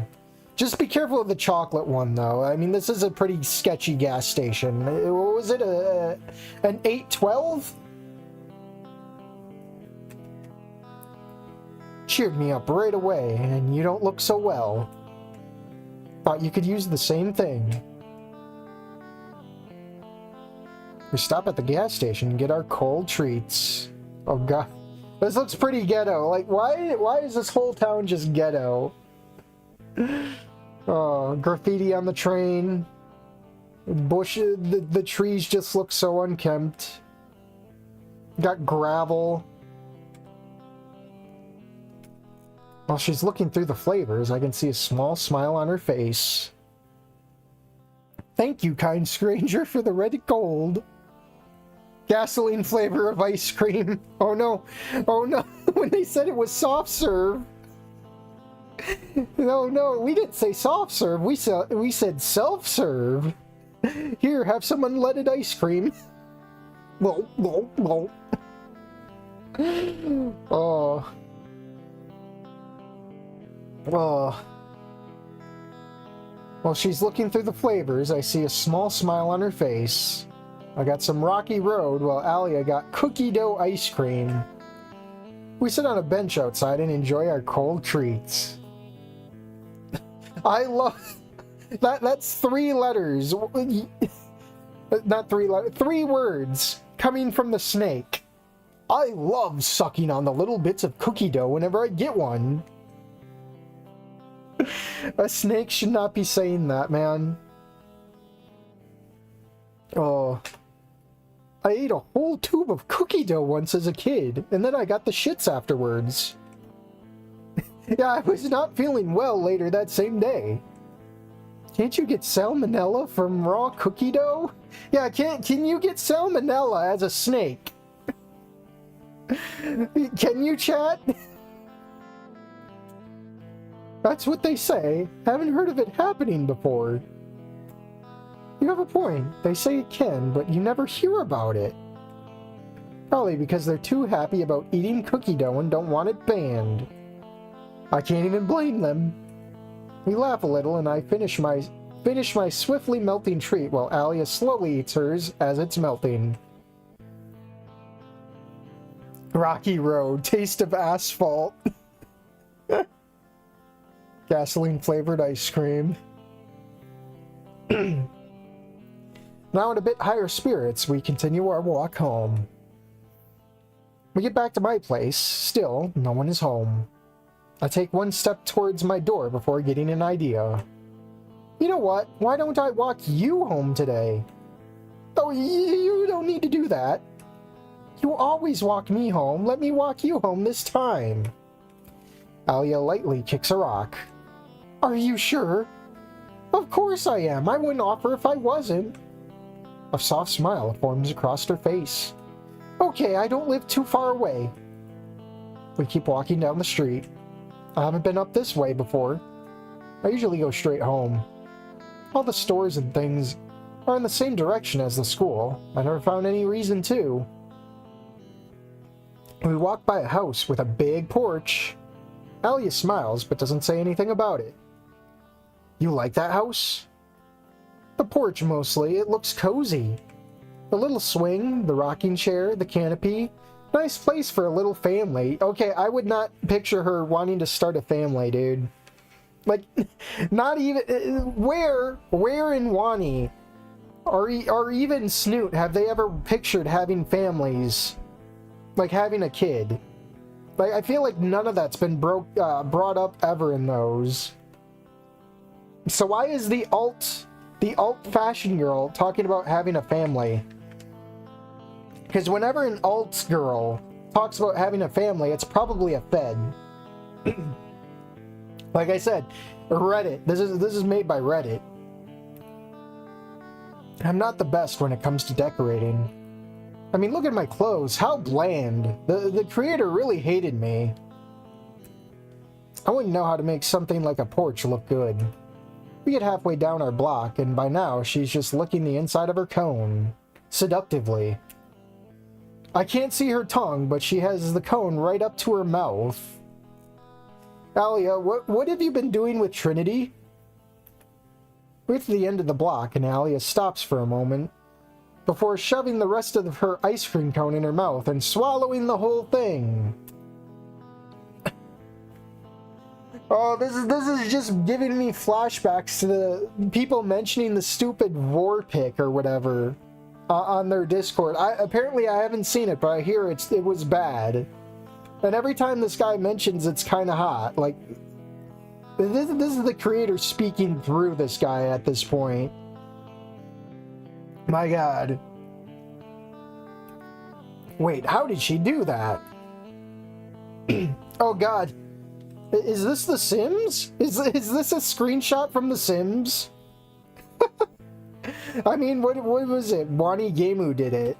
Just be careful of the chocolate one, though. I mean, this is a pretty sketchy gas station. What was it, an 812? Cheered me up right away, and you don't look so well. Thought you could use the same thing. We stop at the gas station and get our cold treats. Oh god. This looks pretty ghetto. Like, why is this whole town just ghetto? Oh, graffiti on the train. Bushes, the trees just look so unkempt. Got gravel. While she's looking through the flavors, I can see a small smile on her face. Thank you, kind stranger, for the red gold. Gasoline flavor of ice cream. Oh no. Oh no. When they said it was soft serve. No, we didn't say soft serve. We said self serve. Here, have some unleaded ice cream. Whoa. Oh. Oh. While she's looking through the flavors, I see a small smile on her face. I got some Rocky Road while Alia got cookie dough ice cream. We sit on a bench outside and enjoy our cold treats. I love that. That's 3 letters. Not 3 letters. 3 words coming from the snake. I love sucking on the little bits of cookie dough whenever I get one. A snake should not be saying that, man. Oh. I ate a whole tube of cookie dough once as a kid, and then I got the shits afterwards. Yeah, I was not feeling well later that same day. Can't you get salmonella from raw cookie dough? Yeah, can you get salmonella as a snake? Can you, chat? That's what they say. Haven't heard of it happening before. You have a point. They say it can, but you never hear about it. Probably because they're too happy about eating cookie dough and don't want it banned. I can't even blame them. We laugh a little, and I finish my swiftly melting treat while Alia slowly eats hers as it's melting. Rocky Road, taste of asphalt. Gasoline flavored ice cream. Now in a bit higher spirits, we continue our walk home. We get back to my place. Still, no one is home. I take one step towards my door before getting an idea. You know what? Why don't I walk you home today? Oh, you don't need to do that. You always walk me home. Let me walk you home this time. Alia lightly kicks a rock. Are you sure? Of course I am. I wouldn't offer if I wasn't. A soft smile forms across her face. Okay, I don't live too far away. We keep walking down the street. I haven't been up this way before. I usually go straight home. All the stores and things are in the same direction as the school. I never found any reason to. We walk by a house with a big porch. Alia smiles but doesn't say anything about it. You like that house? The porch mostly. It looks cozy. The little swing, the rocking chair, the canopy. Nice place for a little family. Okay, I would not picture her wanting to start a family, dude. Like, not even... Where in Wani, or even Snoot, have they ever pictured having families? Like, having a kid? Like, I feel like none of that's been brought up ever in those. So why is the alt fashion girl talking about having a family? Because whenever an alt girl talks about having a family, it's probably a fed. Like I said, Reddit. This is made by Reddit. I'm not the best when it comes to decorating. I mean, look at my clothes. How bland. The creator really hated me. I wouldn't know how to make something like a porch look good. We get halfway down our block, and by now she's just licking the inside of her cone. Seductively. I can't see her tongue, but she has the cone right up to her mouth. Alia, what have you been doing with Trinity? We get to the end of the block, and Alia stops for a moment before shoving the rest of her ice cream cone in her mouth and swallowing the whole thing. Oh, this is just giving me flashbacks to the people mentioning the stupid war pic or whatever on their Discord. Apparently I haven't seen it, but I hear it was bad. And every time this guy mentions it's kind of hot. Like, this is the creator speaking through this guy at this point. My god. Wait, how did she do that? Oh god. Is this The Sims? Is this a screenshot from The Sims? I mean, what was it? Wani Gameu did it.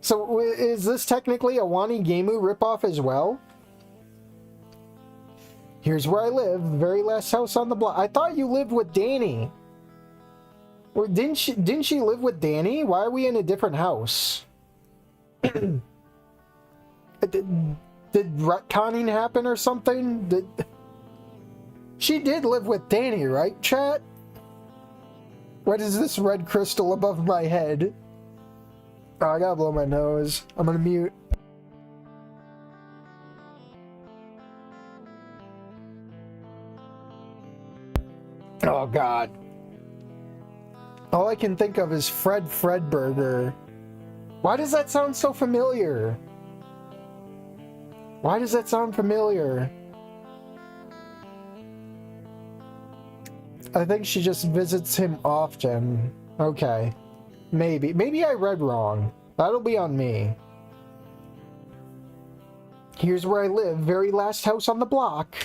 So is this technically a Wani Gameu ripoff as well? Here's where I live, the very last house on the block. I thought you lived with Danny. Or didn't she live with Danny? Why are we in a different house? Did retconning happen or something? She did live with Danny, right, chat? What is this red crystal above my head? Oh, I gotta blow my nose. I'm gonna mute. Oh, God. All I can think of is Fredburger. Why does that sound so familiar? Why does that sound familiar? I think she just visits him often. Okay. Maybe I read wrong. That'll be on me. Here's where I live, very last house on the block.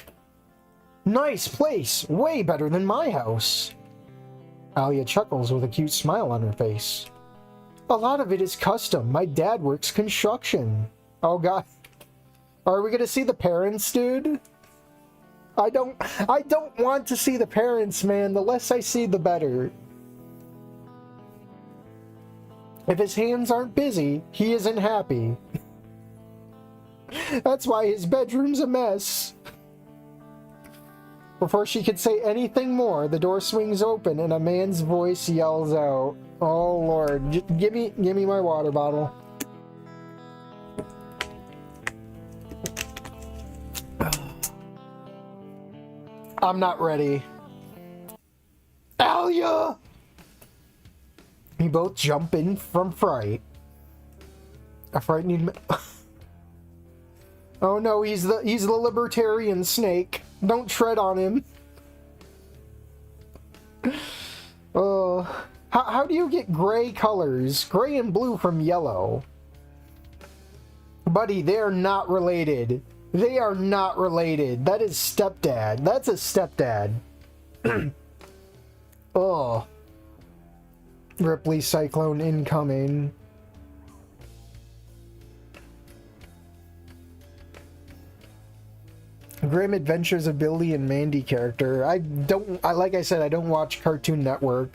Nice place! Way better than my house! Alia chuckles with a cute smile on her face. A lot of it is custom. My dad works construction. Oh god. Are we gonna see the parents, dude? I don't want to see the parents, man. The less I see, the better. If his hands aren't busy, he isn't happy. That's why his bedroom's a mess. Before she could say anything more, the door swings open and a man's voice yells out, "Oh Lord, give me my water bottle." I'm not ready. Alia! We both jump in from fright. A frightening Oh no, he's the libertarian snake. Don't tread on him. How do you get gray colors? Gray and blue from yellow. Buddy, they're not related. They are not related. That is stepdad. That's a stepdad. Oh. Ripley Cyclone incoming. Grim Adventures of Billy and Mandy character. Like I said, I don't watch Cartoon Network.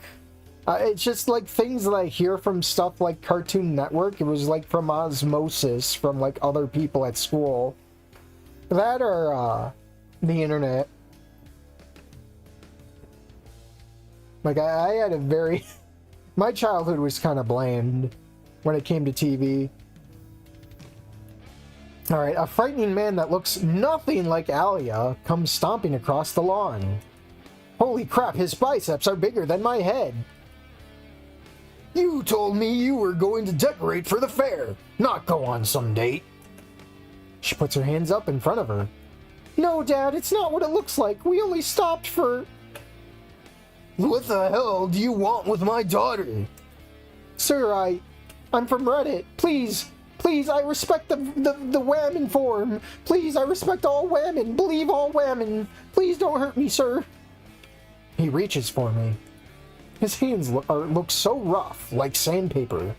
It's just like things that I hear from stuff like Cartoon Network. It was like from osmosis from like other people at school. That or the internet. Like I had a very... My childhood was kind of bland when it came to TV. Alright, a frightening man that looks nothing like Alia comes stomping across the lawn. Holy crap, his biceps are bigger than my head. You told me you were going to decorate for the fair, not go on some date. She puts her hands up in front of her. No, Dad, it's not what it looks like. We only stopped for... What the hell do you want with my daughter? Sir, I'm from Reddit. Please, I respect the whammon form. Please, I respect all whammon. Believe all whammon. Please don't hurt me, sir. He reaches for me. His hands look so rough, like sandpaper.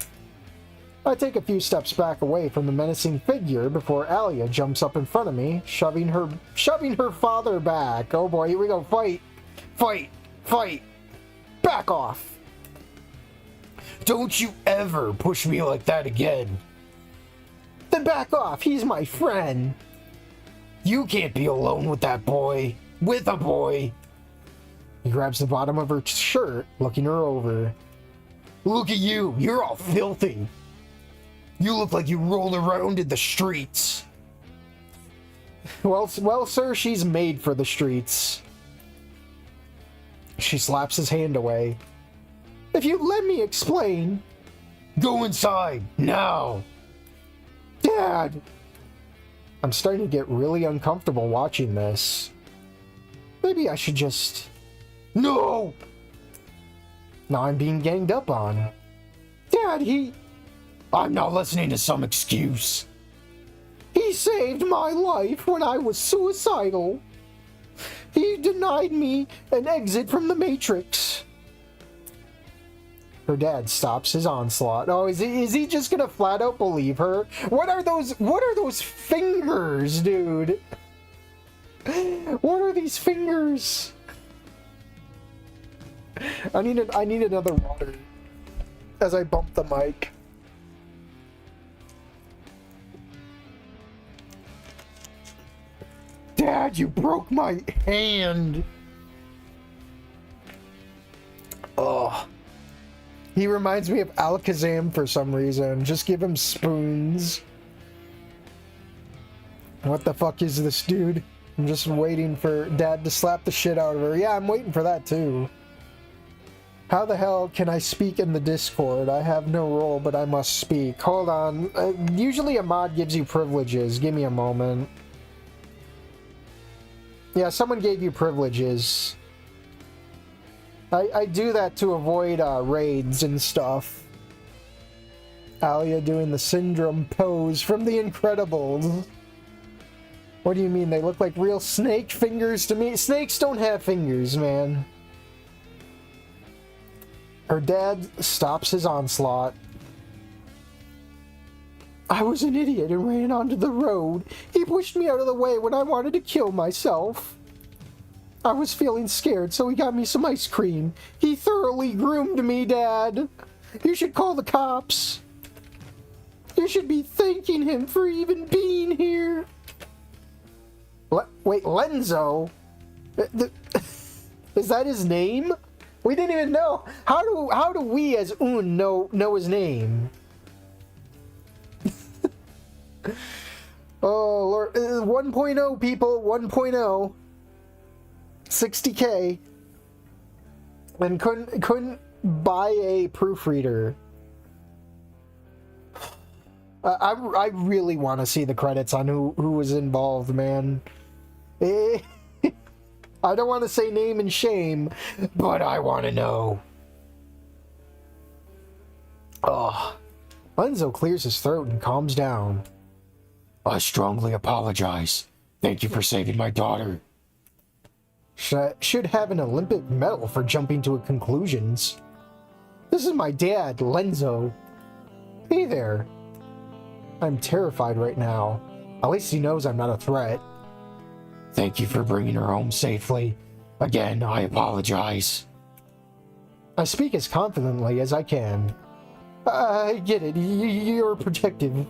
I take a few steps back away from the menacing figure before Alia jumps up in front of me, shoving her father back. Oh boy, here we go. Fight. Fight. Fight. Back off. Don't you ever push me like that again. Then back off. He's my friend. You can't be alone with that boy. With a boy. He grabs the bottom of her shirt, looking her over. Look at you. You're all filthy. You look like you rolled around in the streets. Well, sir, she's made for the streets. She slaps his hand away. If you let me explain. Go inside, now. Dad! I'm starting to get really uncomfortable watching this. Maybe I should just... No! Now I'm being ganged up on. Dad, I'm not listening to some excuse. He saved my life when I was suicidal. He denied me an exit from the Matrix. Her dad stops his onslaught. Oh, is he just gonna flat out believe her? What are those fingers, dude? What are these fingers? I need another water as I bump the mic. Dad, you broke my hand. Oh. He reminds me of Alakazam for some reason. Just give him spoons. What the fuck is this, dude? I'm just waiting for Dad to slap the shit out of her. Yeah, I'm waiting for that too. How the hell can I speak in the Discord? I have no role, but I must speak. Hold on. Usually a mod gives you privileges. Give me a moment. Yeah, someone gave you privileges. I do that to avoid raids and stuff. Alia doing the syndrome pose from The Incredibles. What do you mean? They look like real snake fingers to me? Snakes don't have fingers, man. Her dad stops his onslaught. I was an idiot and ran onto the road. He pushed me out of the way when I wanted to kill myself. I was feeling scared, so he got me some ice cream. He thoroughly groomed me, Dad. You should call the cops. You should be thanking him for even being here. Wait, Lenzo? Is that his name? We didn't even know. How do we as Un know his name? Oh Lord, 1.0 people, 1.0, 60K, and couldn't buy a proofreader. I really want to see the credits on who was involved, man. I don't want to say name and shame, but I want to know. Oh, Lenzo clears his throat and calms down. I strongly apologize. Thank you for saving my daughter. Should have an Olympic medal for jumping to conclusions. This is my dad, Lenzo. Hey there. I'm terrified right now. At least he knows I'm not a threat. Thank you for bringing her home safely. Again, I apologize. I speak as confidently as I can. I get it. You're protective.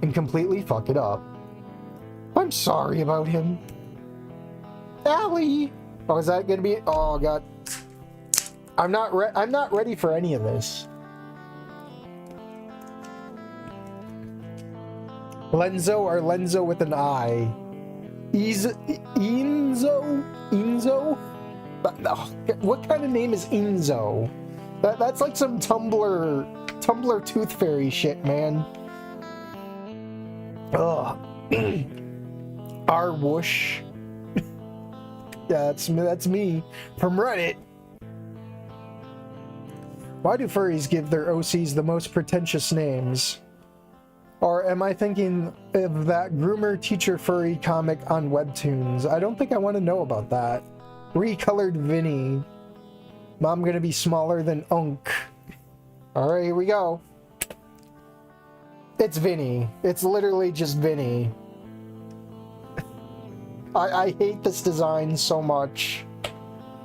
And completely fuck it up. I'm sorry about him. Allie! Oh, is that gonna be... Oh, God. I'm not ready for any of this. Lenzo or Lenzo with an I. Enzo? What kind of name is Enzo? That's like some Tumblr Tooth Fairy shit, man. Ugh. R whoosh. Yeah, that's me from Reddit. Why do furries give their OCs the most pretentious names? Or am I thinking of that groomer teacher furry comic on Webtoons? I don't think I want to know about that. Recolored Vinny. Mom gonna be smaller than Unk. Alright, here we go. It's Vinny. It's literally just Vinny. I hate this design so much.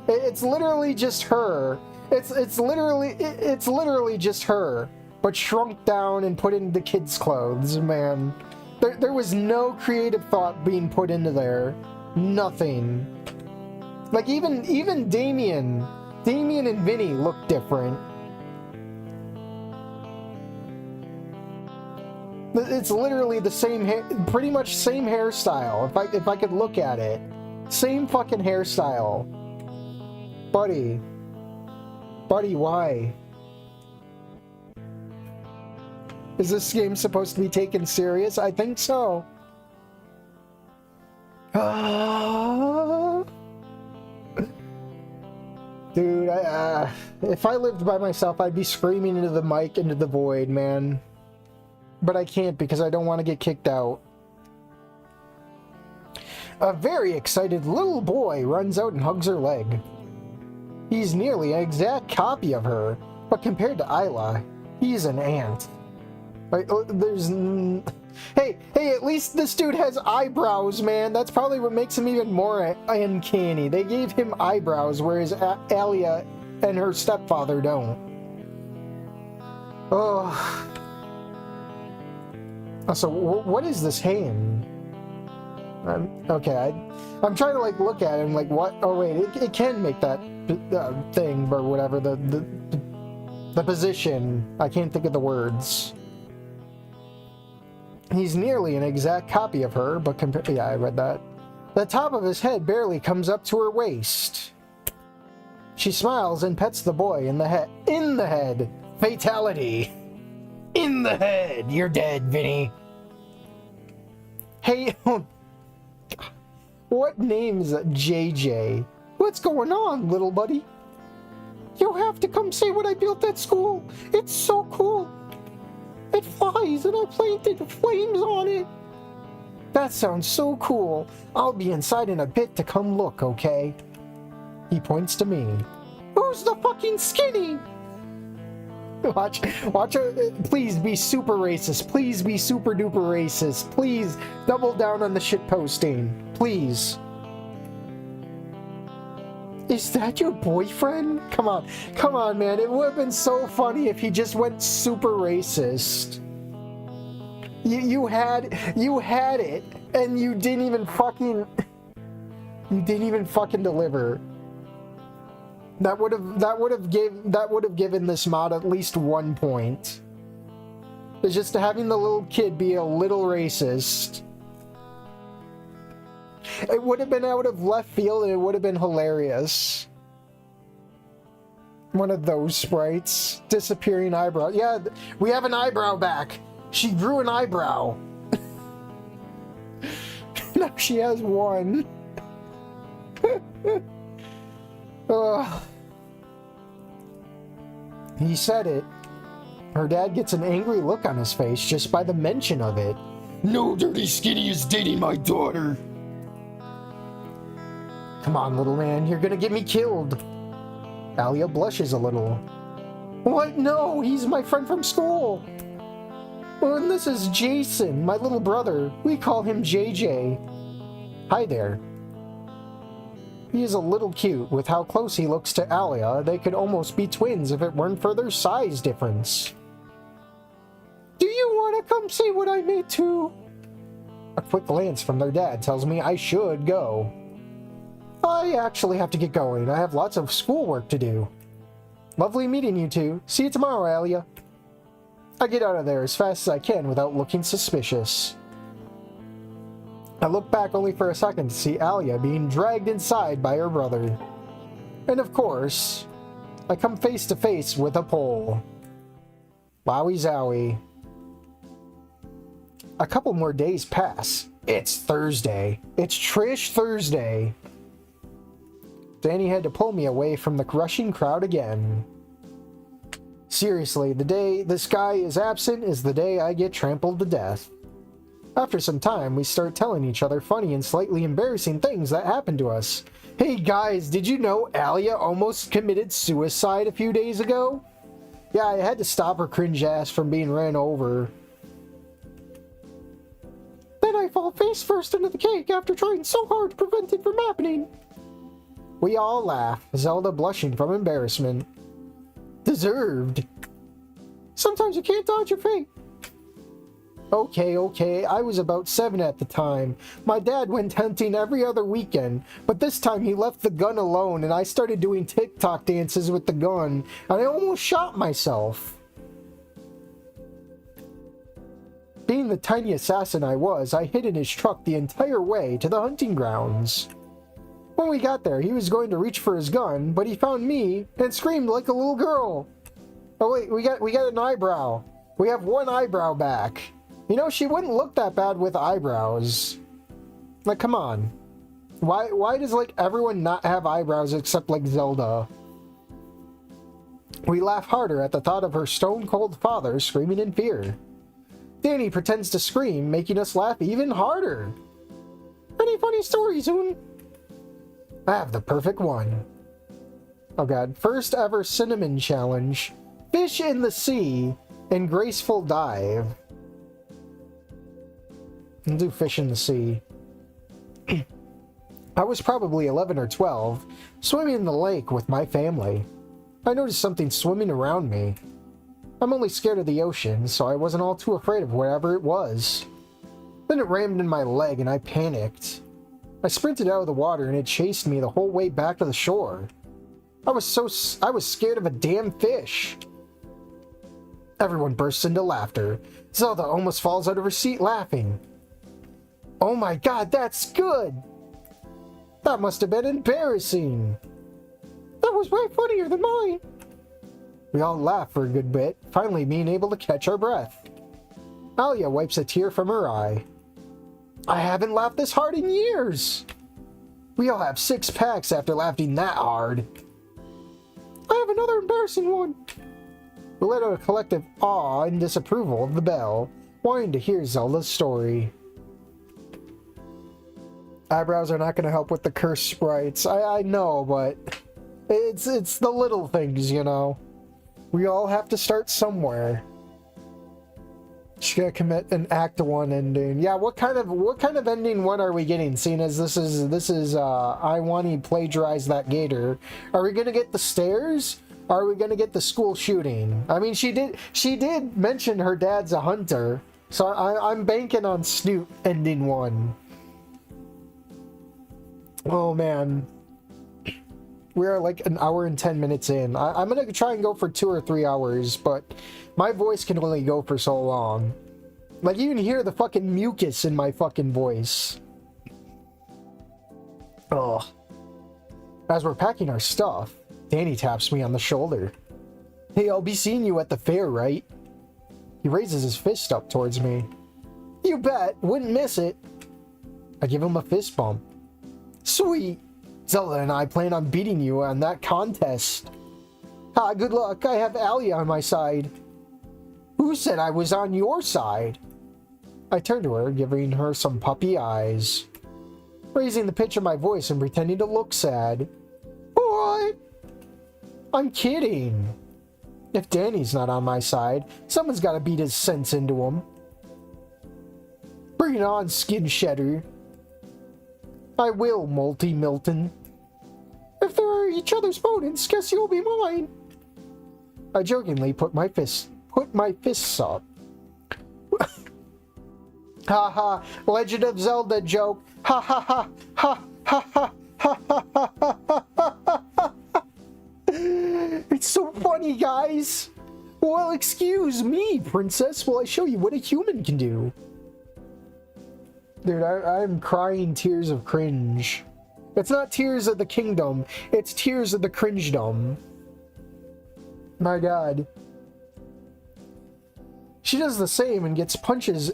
It's literally just her. It's literally just her, but shrunk down and put into kids' clothes, man. There was no creative thought being put into there. Nothing. Like even Damien and Vinny look different. It's literally the same hair, pretty much same hairstyle. If I could look at it, same fucking hairstyle. Buddy, why? Is this game supposed to be taken serious? I think so. Dude, if I lived by myself, I'd be screaming into the mic, into the void, man. But I can't because I don't want to get kicked out. A very excited little boy runs out and hugs her leg. He's nearly an exact copy of her, but compared to Isla, he's an ant. Like, hey, at least this dude has eyebrows, man. That's probably what makes him even more uncanny. They gave him eyebrows, whereas Alia and her stepfather don't. Oh. So what is this hand? Okay, I'm trying to like look at it and like what? Oh wait, it can make that thing or whatever, the position. I can't think of the words. He's nearly an exact copy of her, but yeah, I read that. The top of his head barely comes up to her waist. She smiles and pets the boy in the head. In the head. Fatality. In the head. You're dead, Vinny. Hey, what name's JJ? What's going on, little buddy? You have to come see what I built at school. It's so cool. It flies and I planted flames on it. That sounds so cool. I'll be inside in a bit to come look, okay? He points to me. Who's the fucking skinny? Watch, please be super racist. Please be super duper racist. Please double down on the shit posting. Please. Is that your boyfriend? Come on, man. It would have been so funny if he just went super racist. You had it, and you didn't even fucking... You didn't even fucking deliver. That would have given this mod at least 1 point. It's just having the little kid be a little racist. It would have been out of left field and it would have been hilarious. One of those sprites. Disappearing eyebrow. Yeah, we have an eyebrow back. She grew an eyebrow. Now she has one. He said it. Her dad gets an angry look on his face just by the mention of it. No dirty skinny is dating my daughter. Come on, little man, you're gonna get me killed. Alia blushes a little. What? No, he's my friend from school. Oh, and this is Jason, my little brother. We call him JJ. Hi there. He is a little cute. With how close he looks to Alia, they could almost be twins if it weren't for their size difference. Do you want to come see what I made too? A quick glance from their dad tells me I should go. I actually have to get going. I have lots of schoolwork to do. Lovely meeting you two. See you tomorrow, Alia. I get out of there as fast as I can without looking suspicious. I look back only for a second to see Alia being dragged inside by her brother. And of course, I come face to face with a pole. Wowie zowie. A couple more days pass. It's Thursday. It's Trish Thursday. Danny had to pull me away from the rushing crowd again. Seriously, the day this guy is absent is the day I get trampled to death. After some time, we start telling each other funny and slightly embarrassing things that happened to us. Hey guys, did you know Alia almost committed suicide a few days ago? Yeah, I had to stop her cringe ass from being ran over. Then I fall face first into the cake after trying so hard to prevent it from happening. We all laugh, Zelda blushing from embarrassment. Deserved. Sometimes you can't dodge your fate. Okay, I was about 7 at the time. My dad went hunting every other weekend, but this time he left the gun alone and I started doing TikTok dances with the gun, and I almost shot myself. Being the tiny assassin I was, I hid in his truck the entire way to the hunting grounds. When we got there, he was going to reach for his gun, but he found me and screamed like a little girl. Oh wait, we got an eyebrow. We have one eyebrow back. You know, she wouldn't look that bad with eyebrows. Like, come on. Why does, like, everyone not have eyebrows except, like, Zelda? We laugh harder at the thought of her stone-cold father screaming in fear. Danny pretends to scream, making us laugh even harder. Any funny stories, Zoon? I have the perfect one. Oh god. First ever cinnamon challenge. Fish in the sea and graceful dive. I'll do fish in the sea. I was probably 11 or 12, swimming in the lake with my family. I noticed something swimming around me. I'm only scared of the ocean, so I wasn't all too afraid of whatever it was. Then it rammed in my leg and I panicked. I sprinted out of the water and it chased me the whole way back to the shore. I was scared of a damn fish. Everyone bursts into laughter. Zelda almost falls out of her seat laughing. Oh my god, that's good! That must have been embarrassing. That was way funnier than mine. We all laugh for a good bit, finally being able to catch our breath. Alia wipes a tear from her eye. I haven't laughed this hard in years. We all have 6 packs after laughing that hard. I have another embarrassing one. We let out a collective awe and disapproval of the bell, wanting to hear Zelda's story. Eyebrows are not going to help with the cursed sprites. I know, but it's the little things, you know. We all have to start somewhere. She's gonna commit an Act 1 ending. Yeah, what kind of ending one are we getting? Seeing as this is I want to plagiarize that gator. Are we gonna get the stairs? Or are we gonna get the school shooting? I mean, she did mention her dad's a hunter, so I'm banking on Snoot ending 1. Oh man. We are like an hour and 10 minutes in. I'm gonna try and go for 2 or 3 hours, but my voice can only go for so long. Like, you can hear the fucking mucus in my fucking voice. Ugh. As we're packing our stuff, Danny taps me on the shoulder. Hey, I'll be seeing you at the fair, right? He raises his fist up towards me. You bet, wouldn't miss it. I give him a fist bump. Sweet. Zelda and I plan on beating you on that contest. Ah, good luck. I have Alia on my side. Who said I was on your side? I turn to her, giving her some puppy eyes, raising the pitch of my voice and pretending to look sad. What? I'm kidding. If Danny's not on my side, someone's got to beat his sense into him. Bring it on, Skin Shedder. I will, Multi Milton. If they're each other's opponents, guess you'll be mine. I jokingly put my fists up. Ha ha, Legend of Zelda joke. Ha ha ha ha ha ha ha ha ha ha ha. It's so funny, guys. Well, excuse me, princess, while I show you what a human can do. Dude, I'm crying tears of cringe. It's not tears of the kingdom, it's tears of the cringedom. My god. She does the same and gets punches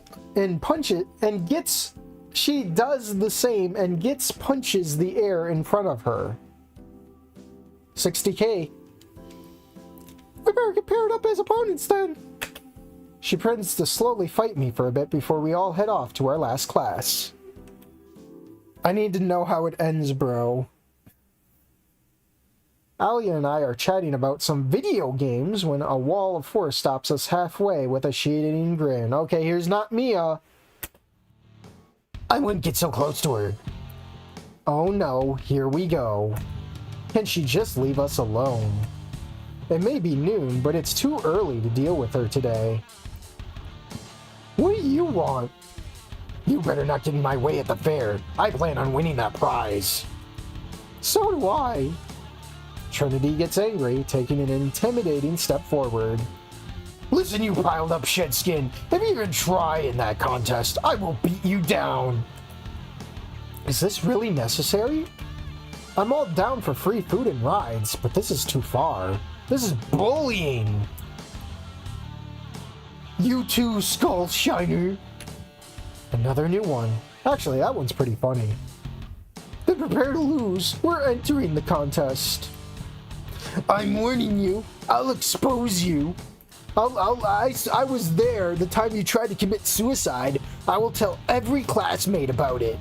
she does the same and gets punches the air in front of her. 60k. We better get paired up as opponents then. She pretends to slowly fight me for a bit before we all head off to our last class. I need to know how it ends, bro. Alia and I are chatting about some video games when a wall of force stops us halfway with a shade-eating grin. Okay, here's not Mia. I wouldn't get so close to her. Oh no, here we go. Can she just leave us alone? It may be noon, but it's too early to deal with her today. What do you want? You better not get in my way at the fair. I plan on winning that prize. So do I. Trinity gets angry, taking an intimidating step forward. Listen, you piled up shed skin. If you even try in that contest, I will beat you down. Is this really necessary? I'm all down for free food and rides, but this is too far. This is bullying. You too, Skull Shiner. Another new one. Actually, that one's pretty funny. Then prepare to lose. We're entering the contest. I'm warning you. I'll expose you. I was there the time you tried to commit suicide. I will tell every classmate about it.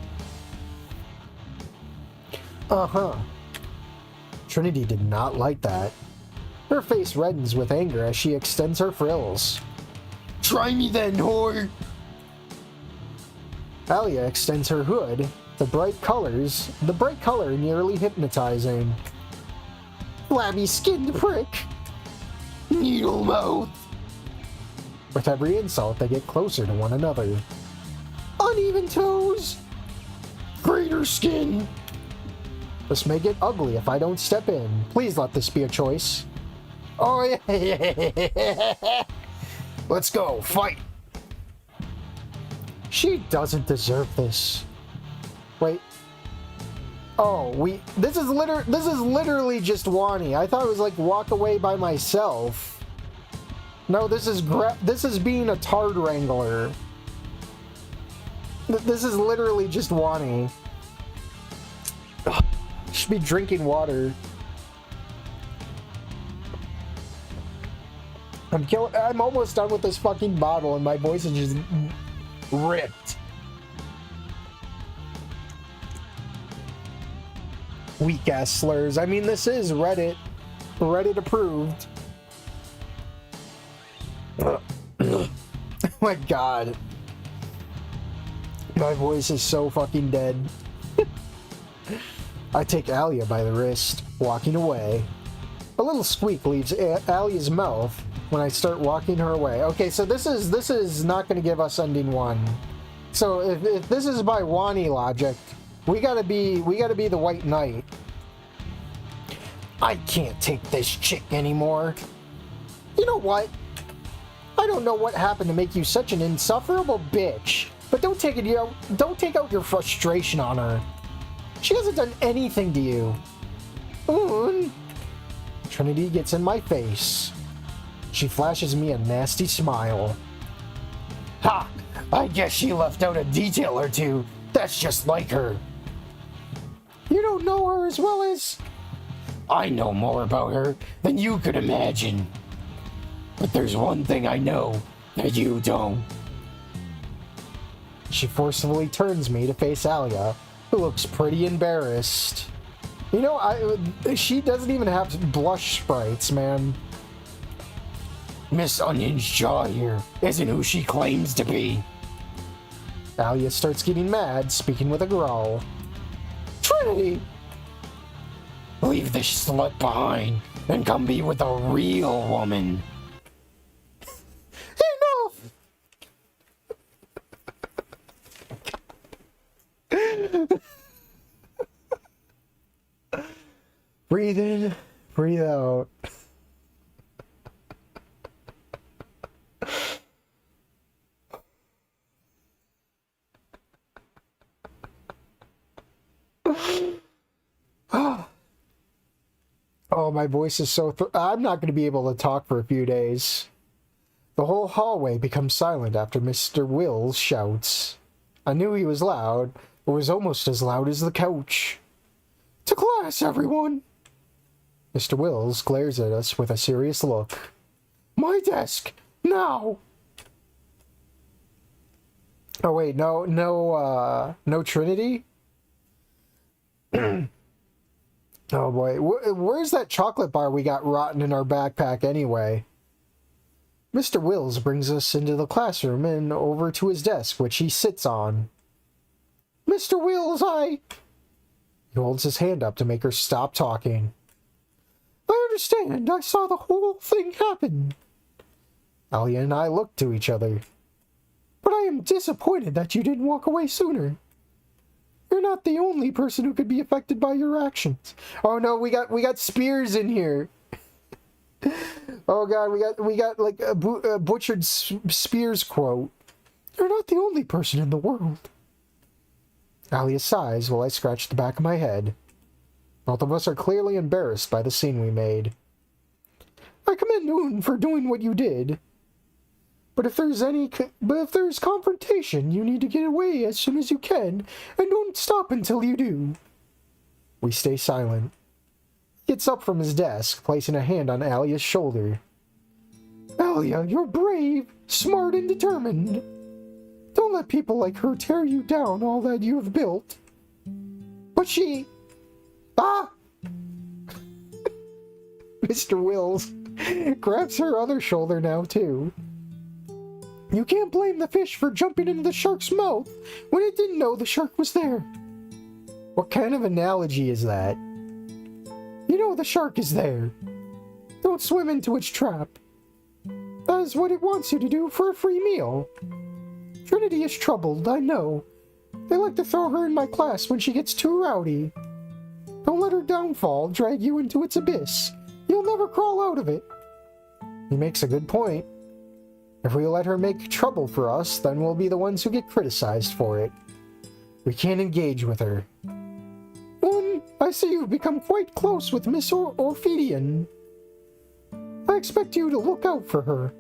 Uh-huh. Trinity did not like that. Her face reddens with anger as she extends her frills. Try me then, whore! Alia extends her hood. The bright color nearly hypnotizing. Flabby-skinned prick! Needle mouth! With every insult, they get closer to one another. Uneven toes! Greater skin! This may get ugly if I don't step in. Please let this be a choice. Oh yeah! Let's go, fight! She doesn't deserve this. Wait. Oh, this is literally just Wani. I thought it was like walk away by myself. No, this is being a Tard Wrangler. This is literally just Wani. Ugh, should be drinking water. I'm almost done with this fucking bottle and my voice is just ripped. Weak ass slurs. I mean, this is Reddit approved. Oh my god. My voice is so fucking dead. I take Alia by the wrist, walking away. A little squeak leaves Alia's mouth when I start walking her away. Okay, so this is not going to give us ending one. So if this is by Wani logic, We gotta be the White Knight. I can't take this chick anymore. You know what? I don't know what happened to make you such an insufferable bitch, but don't take out your frustration on her. She hasn't done anything to you. Trinity gets in my face. She flashes me a nasty smile. Ha! I guess she left out a detail or two. That's just like her. You don't know her as well as... I know more about her than you could imagine. But there's one thing I know that you don't. She forcefully turns me to face Alia, who looks pretty embarrassed. You know, she doesn't even have blush sprites, man. Miss Unhinged Jaw here isn't who she claims to be. Alia starts getting mad, speaking with a growl. Trinity! Leave this slut behind and come be with a real woman. Enough! Breathe in, breathe out. Oh, my voice is so... I'm not going to be able to talk for a few days. The whole hallway becomes silent after Mr. Wills shouts. I knew he was loud, but was almost as loud as the couch. To class, everyone! Mr. Wills glares at us with a serious look. My desk, now! Oh wait, no Trinity? Oh boy, where's that chocolate bar we got rotten in our backpack anyway? Mr. Wills brings us into the classroom and over to his desk, which he sits on. Mr. Wills, He holds his hand up to make her stop talking. I understand, I saw the whole thing happen. Alia and I looked to each other. But I am disappointed that you didn't walk away sooner. You're not the only person who could be affected by your actions. Oh no, we got Spears in here. Oh god, we got like a butchered Spears quote. You're not the only person in the world. Alia sighs while I scratch the back of my head. Both of us are clearly embarrassed by the scene we made. I commend Un for doing what you did. But if there's confrontation, you need to get away as soon as you can, and don't stop until you do. We stay silent. He gets up from his desk, placing a hand on Alia's shoulder. Alia, you're brave, smart, and determined. Don't let people like her tear you down all that you have built. But she... Mr. Wills grabs her other shoulder now, too. You can't blame the fish for jumping into the shark's mouth when it didn't know the shark was there. What kind of analogy is that? You know the shark is there. Don't swim into its trap. That is what it wants you to do for a free meal. Trinity is troubled, I know. They like to throw her in my class when she gets too rowdy. Don't let her downfall drag you into its abyss. You'll never crawl out of it. He makes a good point. If we let her make trouble for us, then we'll be the ones who get criticized for it. We can't engage with her. I see you've become quite close with Miss Orphidian. I expect you to look out for her.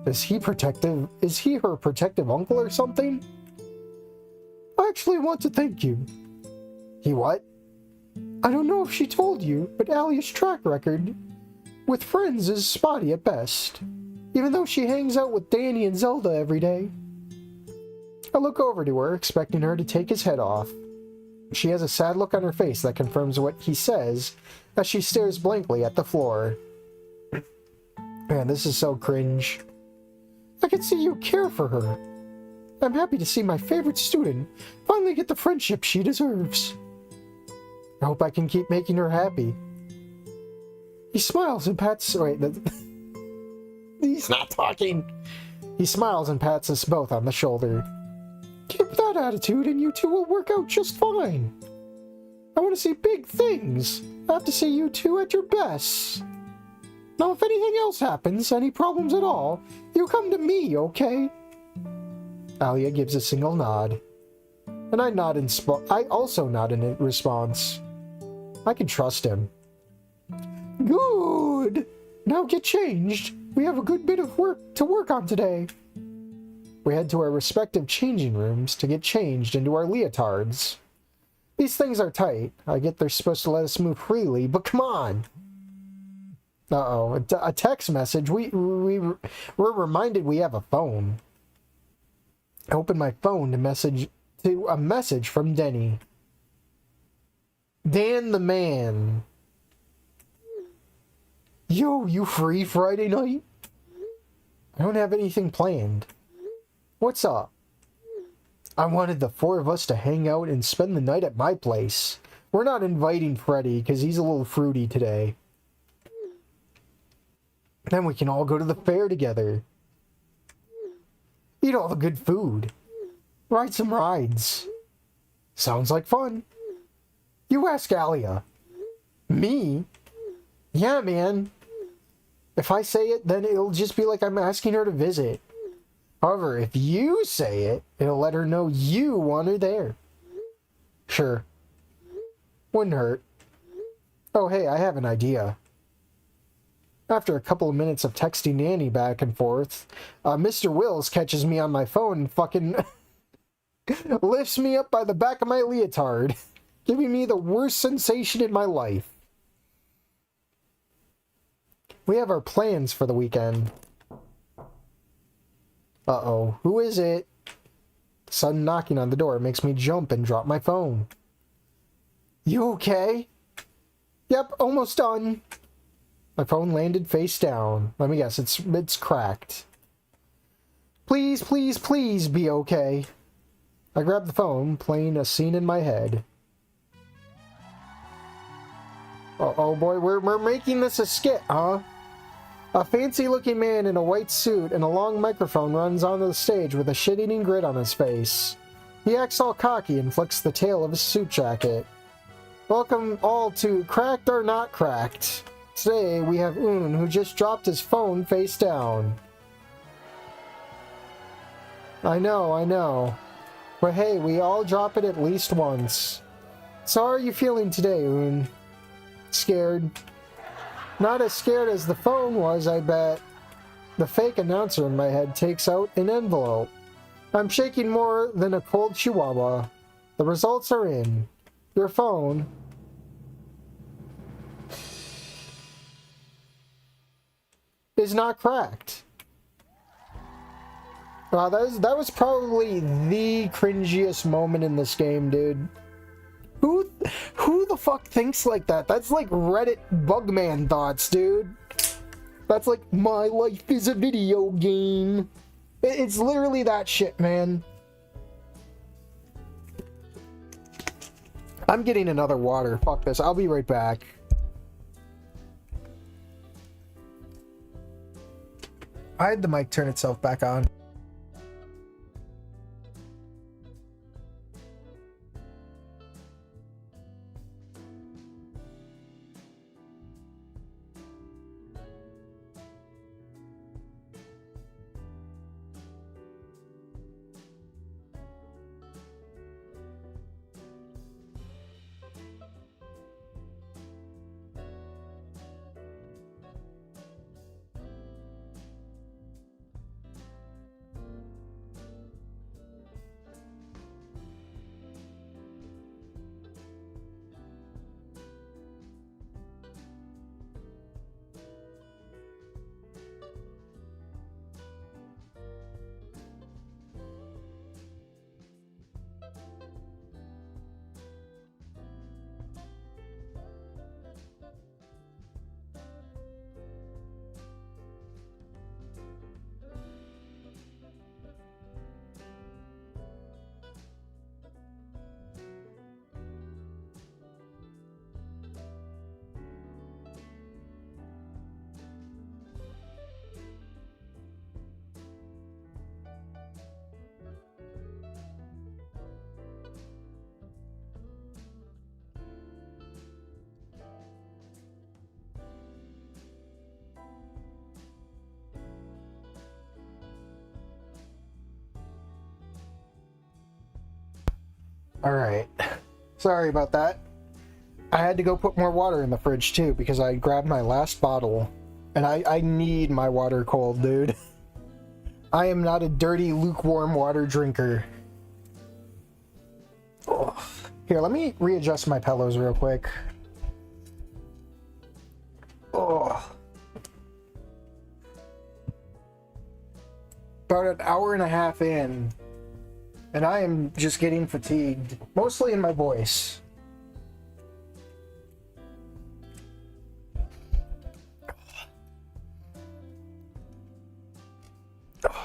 Is he her protective uncle or something? I actually want to thank you. He what? I don't know if she told you, but Alia's track record with friends is spotty at best. Even though she hangs out with Danny and Zelda every day. I look over to her, expecting her to take his head off. She has a sad look on her face that confirms what he says as she stares blankly at the floor. Man, this is so cringe. I can see you care for her. I'm happy to see my favorite student finally get the friendship she deserves. I hope I can keep making her happy. He smiles and pats... Wait, he's not talking. He smiles and pats us both on the shoulder. Keep that attitude and you two will work out just fine. I want to see big things. I have to see you two at your best. Now, if anything else happens, any problems at all, you come to me, okay? Alia gives a single nod. And I nod I also nod in response. I can trust him. Good! Now get changed. We have a good bit of work to work on today. We head to our respective changing rooms to get changed into our leotards. These things are tight. I get they're supposed to let us move freely, but come on! Uh-oh, a text message. We're reminded we have a phone. I open my phone to a message from Denny. Dan the man. Yo, you free Friday night? I don't have anything planned. What's up? I wanted the four of us to hang out and spend the night at my place. We're not inviting Freddy because he's a little fruity today. Then we can all go to the fair together. Eat all the good food. Ride some rides. Sounds like fun. You ask Alia. Me? Yeah, man. If I say it, then it'll just be like I'm asking her to visit. However, if you say it, it'll let her know you want her there. Sure. Wouldn't hurt. Oh, hey, I have an idea. After a couple of minutes of texting Nanny back and forth, Mr. Wills catches me on my phone and fucking lifts me up by the back of my leotard, giving me the worst sensation in my life. We have our plans for the weekend. Uh-oh, who is it? Sudden knocking on the door makes me jump and drop my phone. You okay? Yep, almost done. My phone landed face down. Let me guess, it's cracked. Please, please, please be okay. I grab the phone, playing a scene in my head. Oh boy, we're making this a skit, huh? A fancy-looking man in a white suit and a long microphone runs onto the stage with a shit-eating grin on his face. He acts all cocky and flicks the tail of his suit jacket. Welcome all to Cracked or Not Cracked. Today we have Un, who just dropped his phone face down. I know. But hey, we all drop it at least once. So how are you feeling today, Un? Scared? Not as scared as the phone was, I bet. The fake announcer in my head takes out an envelope. I'm shaking more than a cold chihuahua. The results are in. Your phone is not cracked. Wow, that was probably the cringiest moment in this game, dude. Who the fuck thinks like that? That's like Reddit Bugman thoughts, dude. That's like, my life is a video game. It's literally that shit, man. I'm getting another water. Fuck this. I'll be right back. I had the mic turn itself back on. Alright. Sorry about that. I had to go put more water in the fridge too because I grabbed my last bottle. And I need my water cold, dude. I am not a dirty, lukewarm water drinker. Oh. Here, let me readjust my pillows real quick. Oh. About an hour and a half in, and I am just getting fatigued, mostly in my voice.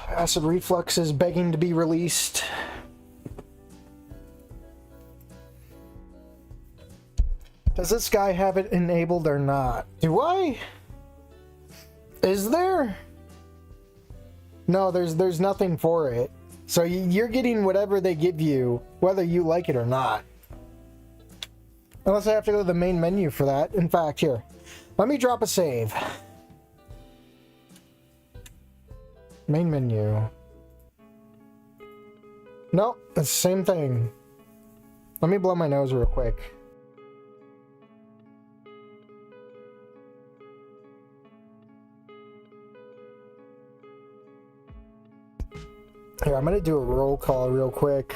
Acid reflux is begging to be released. Does this guy have it enabled or not? Do I? Is there? No, there's nothing for it. So you're getting whatever they give you, whether you like it or not. Unless I have to go to the main menu for that. In fact, here. Let me drop a save. Main menu. Nope, it's the same thing. Let me blow my nose real quick. Here, I'm gonna do a roll call real quick.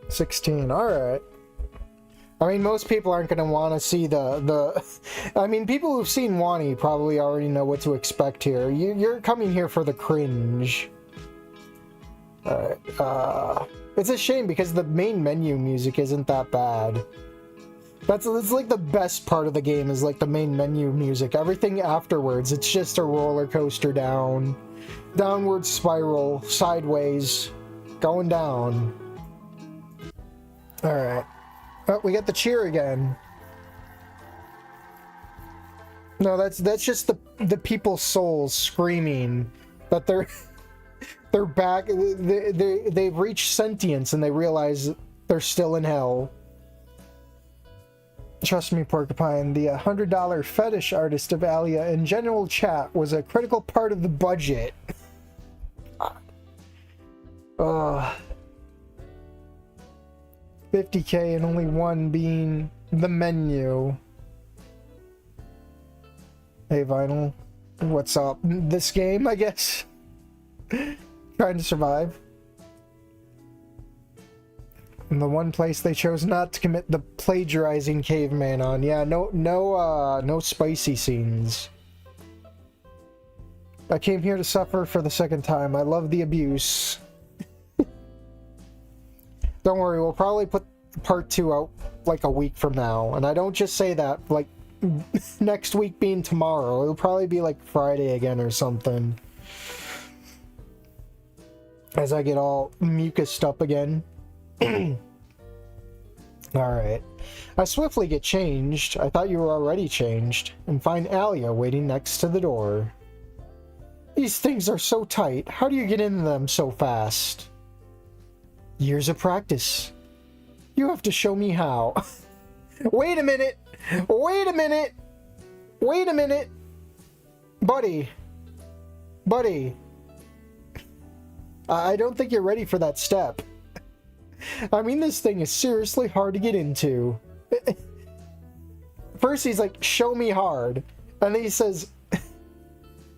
16, alright. I mean, most people aren't gonna want to see the I mean, people who've seen Wani probably already know what to expect here. You're coming here for the cringe. Alright, it's a shame because the main menu music isn't that bad. That's like the best part of the game is like the main menu music. Everything afterwards, it's just a roller coaster down. Downward spiral, sideways, going down. Alright. Oh, we got the cheer again. No, that's just the people's souls screaming that they're back. They've reached sentience and they realize they're still in hell. Trust me, Porcupine, the $100 fetish artist of Alia in general chat was a critical part of the budget. Ugh. 50k and only one being the menu. Hey, Vinyl. What's up? This game, I guess? Trying to survive. And the one place they chose not to commit the plagiarizing caveman on. Yeah, no spicy scenes. I came here to suffer for the second time. I love the abuse. Don't worry, we'll probably put part 2 out like a week from now. And I don't just say that, like, next week being tomorrow. It'll probably be like Friday again or something. As I get all mucused up again. Alright. I swiftly get changed. I thought you were already changed. And find Alia waiting next to the door. These things are so tight. How do you get into them so fast? Years of practice. You have to show me how. Wait a minute. Wait a minute. Wait a minute. Buddy. Buddy. I don't think you're ready for that step. I mean, this thing is seriously hard to get into. First he's like, show me hard. And then he says,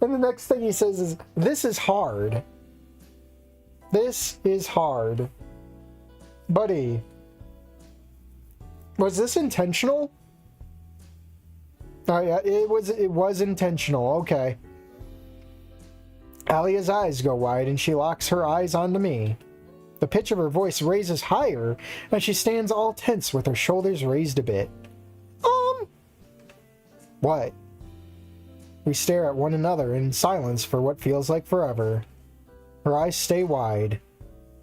and the next thing he says is, this is hard. This is hard. Buddy. Was this intentional? Oh yeah, it was intentional, okay. Alia's eyes go wide and she locks her eyes onto me. The pitch of her voice raises higher and she stands all tense with her shoulders raised a bit. What? We stare at one another in silence for what feels like forever. Her eyes stay wide.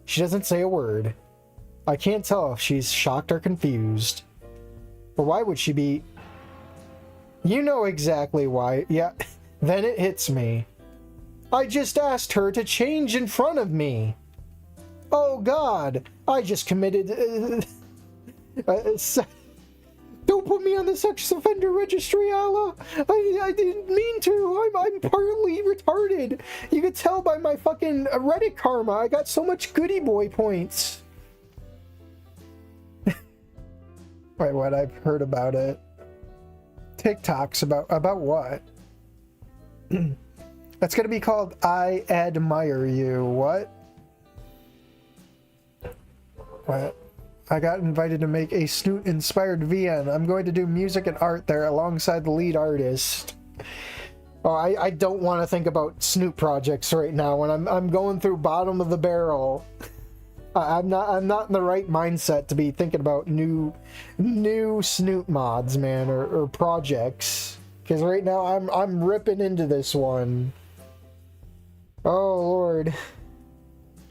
She doesn't say a word. I can't tell if she's shocked or confused. But why would she be? You know exactly why. Yeah, then it hits me. I just asked her to change in front of me. Oh God, I just committed... Don't put me on the sex offender registry, Allah. I didn't mean to. I'm partly retarded. You could tell by my fucking Reddit karma. I got so much goody boy points. Wait, what? I've heard about it. TikToks about what? That's gonna be called I Admire You. What? What? I got invited to make a Snoot-inspired VN. I'm going to do music and art there alongside the lead artist. Oh, I don't want to think about Snoot projects right now when I'm going through bottom of the barrel. I'm not in the right mindset to be thinking about new Snoot mods, man, or projects. Because right now I'm ripping into this one. Oh Lord.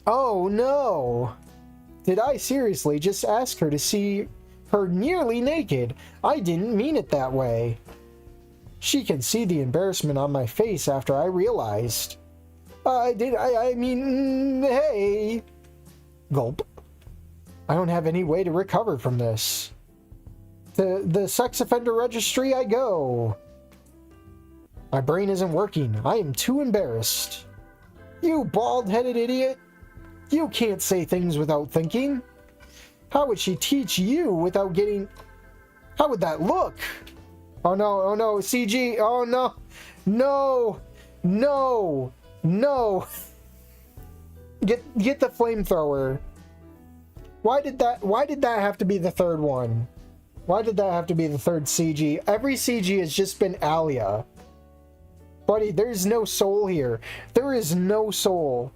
Oh no. Did I seriously just ask her to see her nearly naked? I didn't mean it that way. She can see the embarrassment on my face after I realized. I mean, hey. Gulp. I don't have any way to recover from this. To the sex offender registry I go. My brain isn't working. I am too embarrassed. You bald-headed idiot. You can't say things without thinking. How would she teach you without getting... How would that look? Oh no, CG, oh no, no. Get the flamethrower. Why did that have to be the third one? Why did that have to be the third CG? Every CG has just been Alia. Buddy, there's no soul here. There is no soul.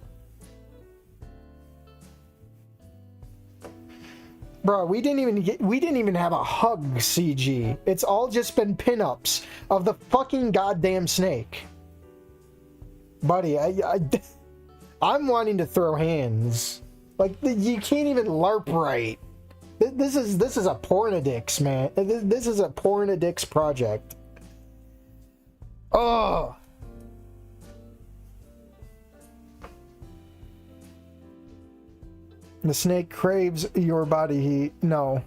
Bro, we didn't even have a hug CG. It's all just been pinups of the fucking goddamn snake. Buddy, I'm wanting to throw hands. Like, you can't even LARP right. This is a Pornadix, man. This is a Pornadix project. Oh. The snake craves your body heat. No.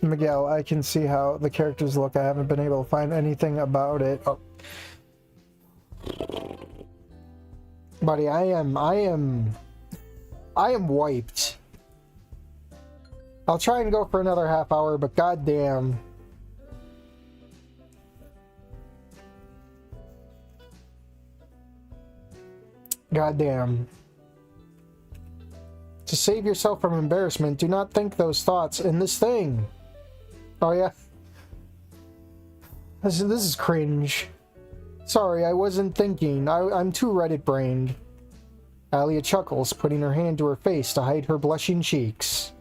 Miguel, I can see how the characters look. I haven't been able to find anything about it. Oh. Buddy, I am wiped. I'll try and go for another half hour, but goddamn. Goddamn. To save yourself from embarrassment, do not think those thoughts in this thing. Oh yeah. This is cringe. Sorry, I wasn't thinking. I'm too Reddit-brained. Alia chuckles, putting her hand to her face to hide her blushing cheeks.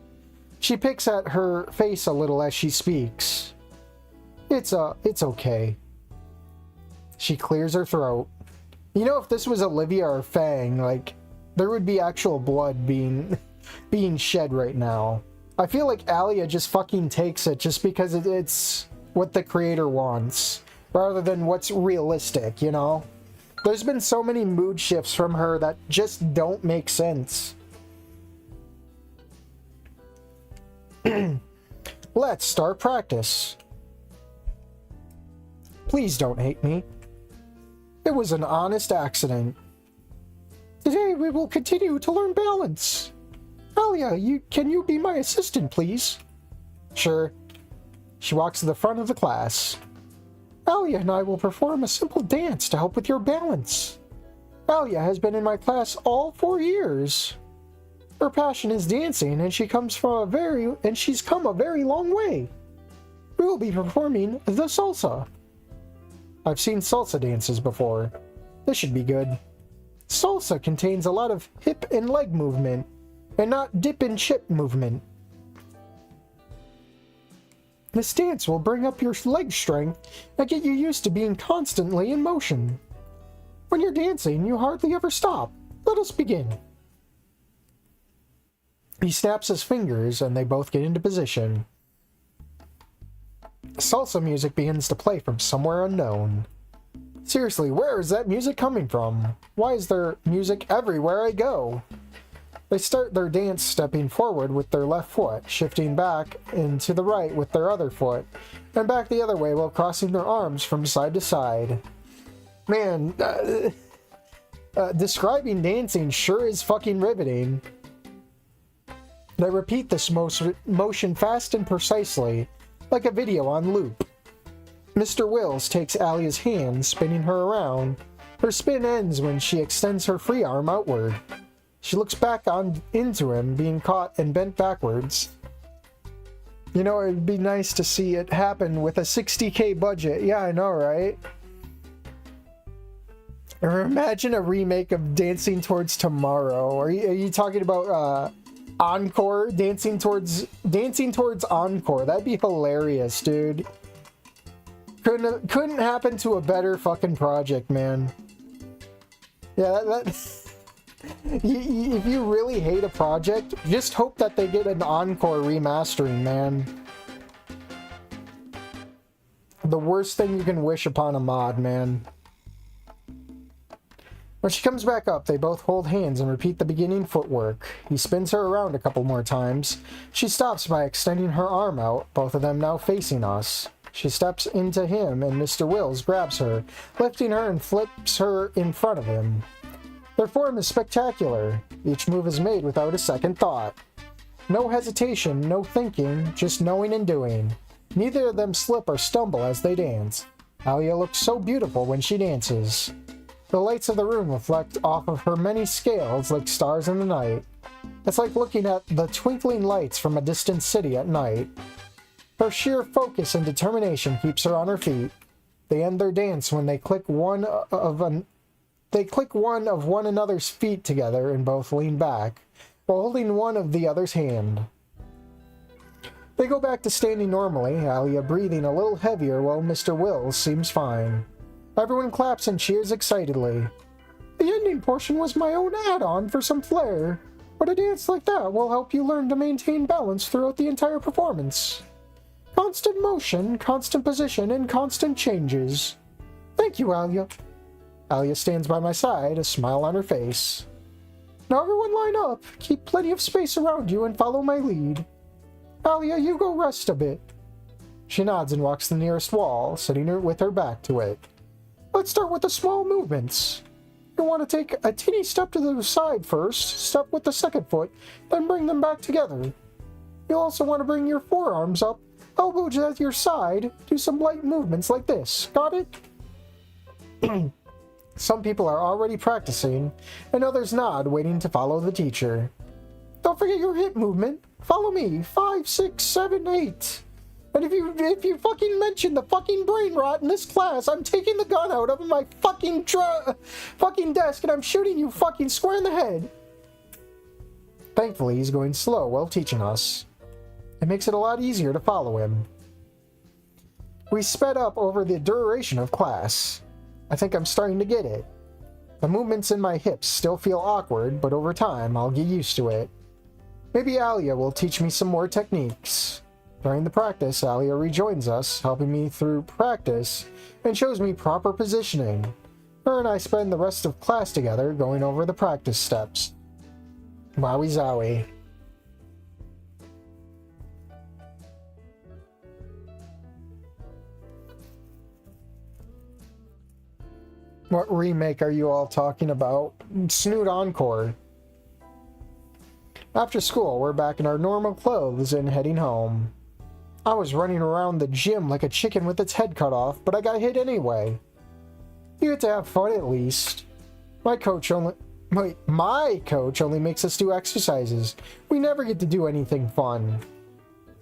She picks at her face a little as she speaks. It's okay. She clears her throat. You know, if this was Olivia or Fang, like, there would be actual blood being shed right now. I feel like Alia just fucking takes it just because it's what the creator wants, rather than what's realistic, you know? There's been so many mood shifts from her that just don't make sense. Let's start practice. Please don't hate me. It was an honest accident. Today we will continue to learn balance. Alia, can you be my assistant, please? Sure. She walks to the front of the class. Alia and I will perform a simple dance to help with your balance. Alia has been in my class all 4 years. Her passion is dancing, and she's come a very long way. We will be performing the salsa. I've seen salsa dances before. This should be good. Salsa contains a lot of hip and leg movement, and not dip and chip movement. This dance will bring up your leg strength and get you used to being constantly in motion. When you're dancing, you hardly ever stop. Let us begin. He snaps his fingers, and they both get into position. Salsa music begins to play from somewhere unknown. Seriously, where is that music coming from? Why is there music everywhere I go? They start their dance stepping forward with their left foot, shifting back and to the right with their other foot, and back the other way while crossing their arms from side to side. Man, describing dancing sure is fucking riveting. They repeat this motion fast and precisely, like a video on loop. Mr. Wills takes Alia's hand, spinning her around. Her spin ends when she extends her free arm outward. She looks back into him, being caught and bent backwards. You know, it'd be nice to see it happen with a $60K budget. Yeah, I know, right? Or imagine a remake of Dancing Towards Tomorrow. Are you talking about Encore? Dancing Towards Encore. That'd be hilarious, dude. Couldn't happen to a better fucking project, man. Yeah, if you really hate a project, just hope that they get an Encore remastering, man. The worst thing you can wish upon a mod, man. When she comes back up, they both hold hands and repeat the beginning footwork. He spins her around a couple more times. She stops by extending her arm out, both of them now facing us. She steps into him and Mr. Wills grabs her, lifting her and flips her in front of him. Their form is spectacular. Each move is made without a second thought. No hesitation, no thinking, just knowing and doing. Neither of them slip or stumble as they dance. Alia looks so beautiful when she dances. The lights of the room reflect off of her many scales like stars in the night. It's like looking at the twinkling lights from a distant city at night. Her sheer focus and determination keeps her on her feet. They end their dance when they click one of one another's feet together and both lean back, while holding one of the other's hand. They go back to standing normally, Alia breathing a little heavier while Mr. Wills seems fine. Everyone claps and cheers excitedly. The ending portion was my own add-on for some flair, but a dance like that will help you learn to maintain balance throughout the entire performance. Constant motion, constant position, and constant changes. Thank you, Alia. Alia stands by my side, a smile on her face. Now everyone line up, keep plenty of space around you and follow my lead. Alia, you go rest a bit. She nods and walks to the nearest wall, sitting with her back to it. Let's start with the small movements. You want to take a teeny step to the side first, step with the second foot, then bring them back together. You'll also want to bring your forearms up, elbows at your side, do some light movements like this. Got it? Some people are already practicing, and others nod, waiting to follow the teacher. Don't forget your hip movement. Follow me. 5, 6, 7, 8. And if you fucking mention the fucking brain rot in this class, I'm taking the gun out of my fucking desk and I'm shooting you fucking square in the head. Thankfully, he's going slow while teaching us. It makes it a lot easier to follow him. We sped up over the duration of class. I think I'm starting to get it. The movements in my hips still feel awkward, but over time, I'll get used to it. Maybe Alia will teach me some more techniques. During the practice, Alia rejoins us, helping me through practice, and shows me proper positioning. Her and I spend the rest of class together going over the practice steps. Wowie zowie. What remake are you all talking about? Snoot Encore. After school, we're back in our normal clothes and heading home. I was running around the gym like a chicken with its head cut off, but I got hit anyway. You get to have fun at least. My coach only makes us do exercises. We never get to do anything fun.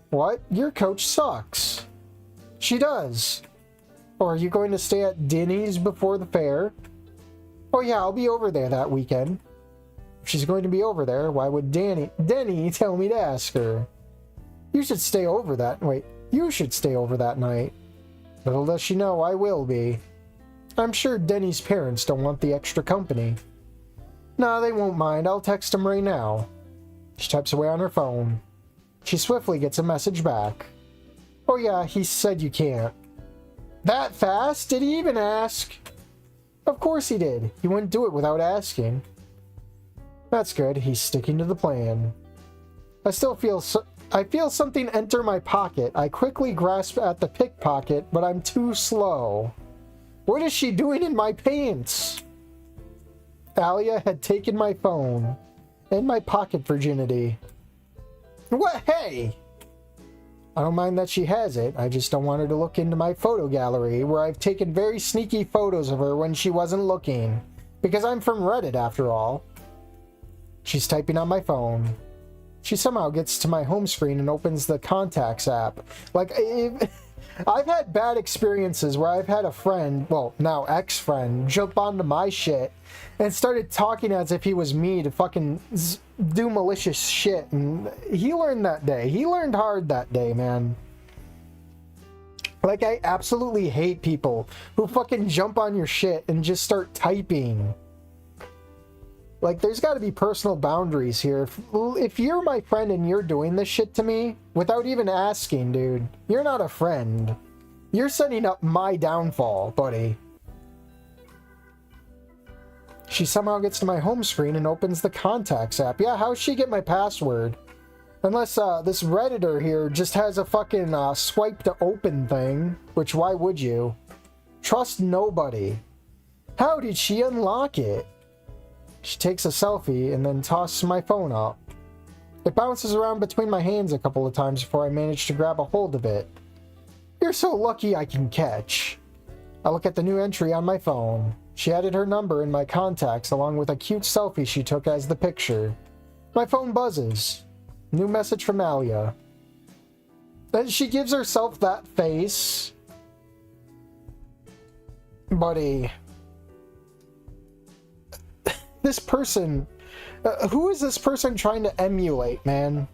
What? Your coach sucks. She does. Or are you going to stay at Denny's before the fair? Oh yeah, I'll be over there that weekend. If she's going to be over there, why would Denny tell me to ask her? You should stay over that night. Little does she know I will be. I'm sure Denny's parents don't want the extra company. Nah, they won't mind. I'll text them right now. She types away on her phone. She swiftly gets a message back. Oh yeah, he said you can't. That fast? Did he even ask? Of course he did. He wouldn't do it without asking. That's good. He's sticking to the plan. I feel something enter my pocket. I quickly grasp at the pickpocket, but I'm too slow. What is she doing in my pants? Alia had taken my phone and my pocket virginity. What? Hey! I don't mind that she has it. I just don't want her to look into my photo gallery, where I've taken very sneaky photos of her when she wasn't looking. Because I'm from Reddit, after all. She's typing on my phone. She somehow gets to my home screen and opens the Contacts app. Like, I've had bad experiences where I've had a friend, well, now ex-friend, jump onto my shit and started talking as if he was me to fucking do malicious shit. And he learned that day. He learned hard that day, man. Like, I absolutely hate people who fucking jump on your shit and just start typing. Like, there's got to be personal boundaries here. If you're my friend and you're doing this shit to me without even asking, dude, you're not a friend. You're setting up my downfall, buddy. She somehow gets to my home screen and opens the Contacts app. Yeah, how'd she get my password? Unless this Redditor here just has a fucking swipe to open thing, which why would you? Trust nobody. How did she unlock it? She takes a selfie and then tosses my phone up. It bounces around between my hands a couple of times before I manage to grab a hold of it. You're so lucky I can catch. I look at the new entry on my phone. She added her number in my contacts along with a cute selfie she took as the picture. My phone buzzes. New message from Alia. And she gives herself that face. Buddy. This person, who is this person trying to emulate, man?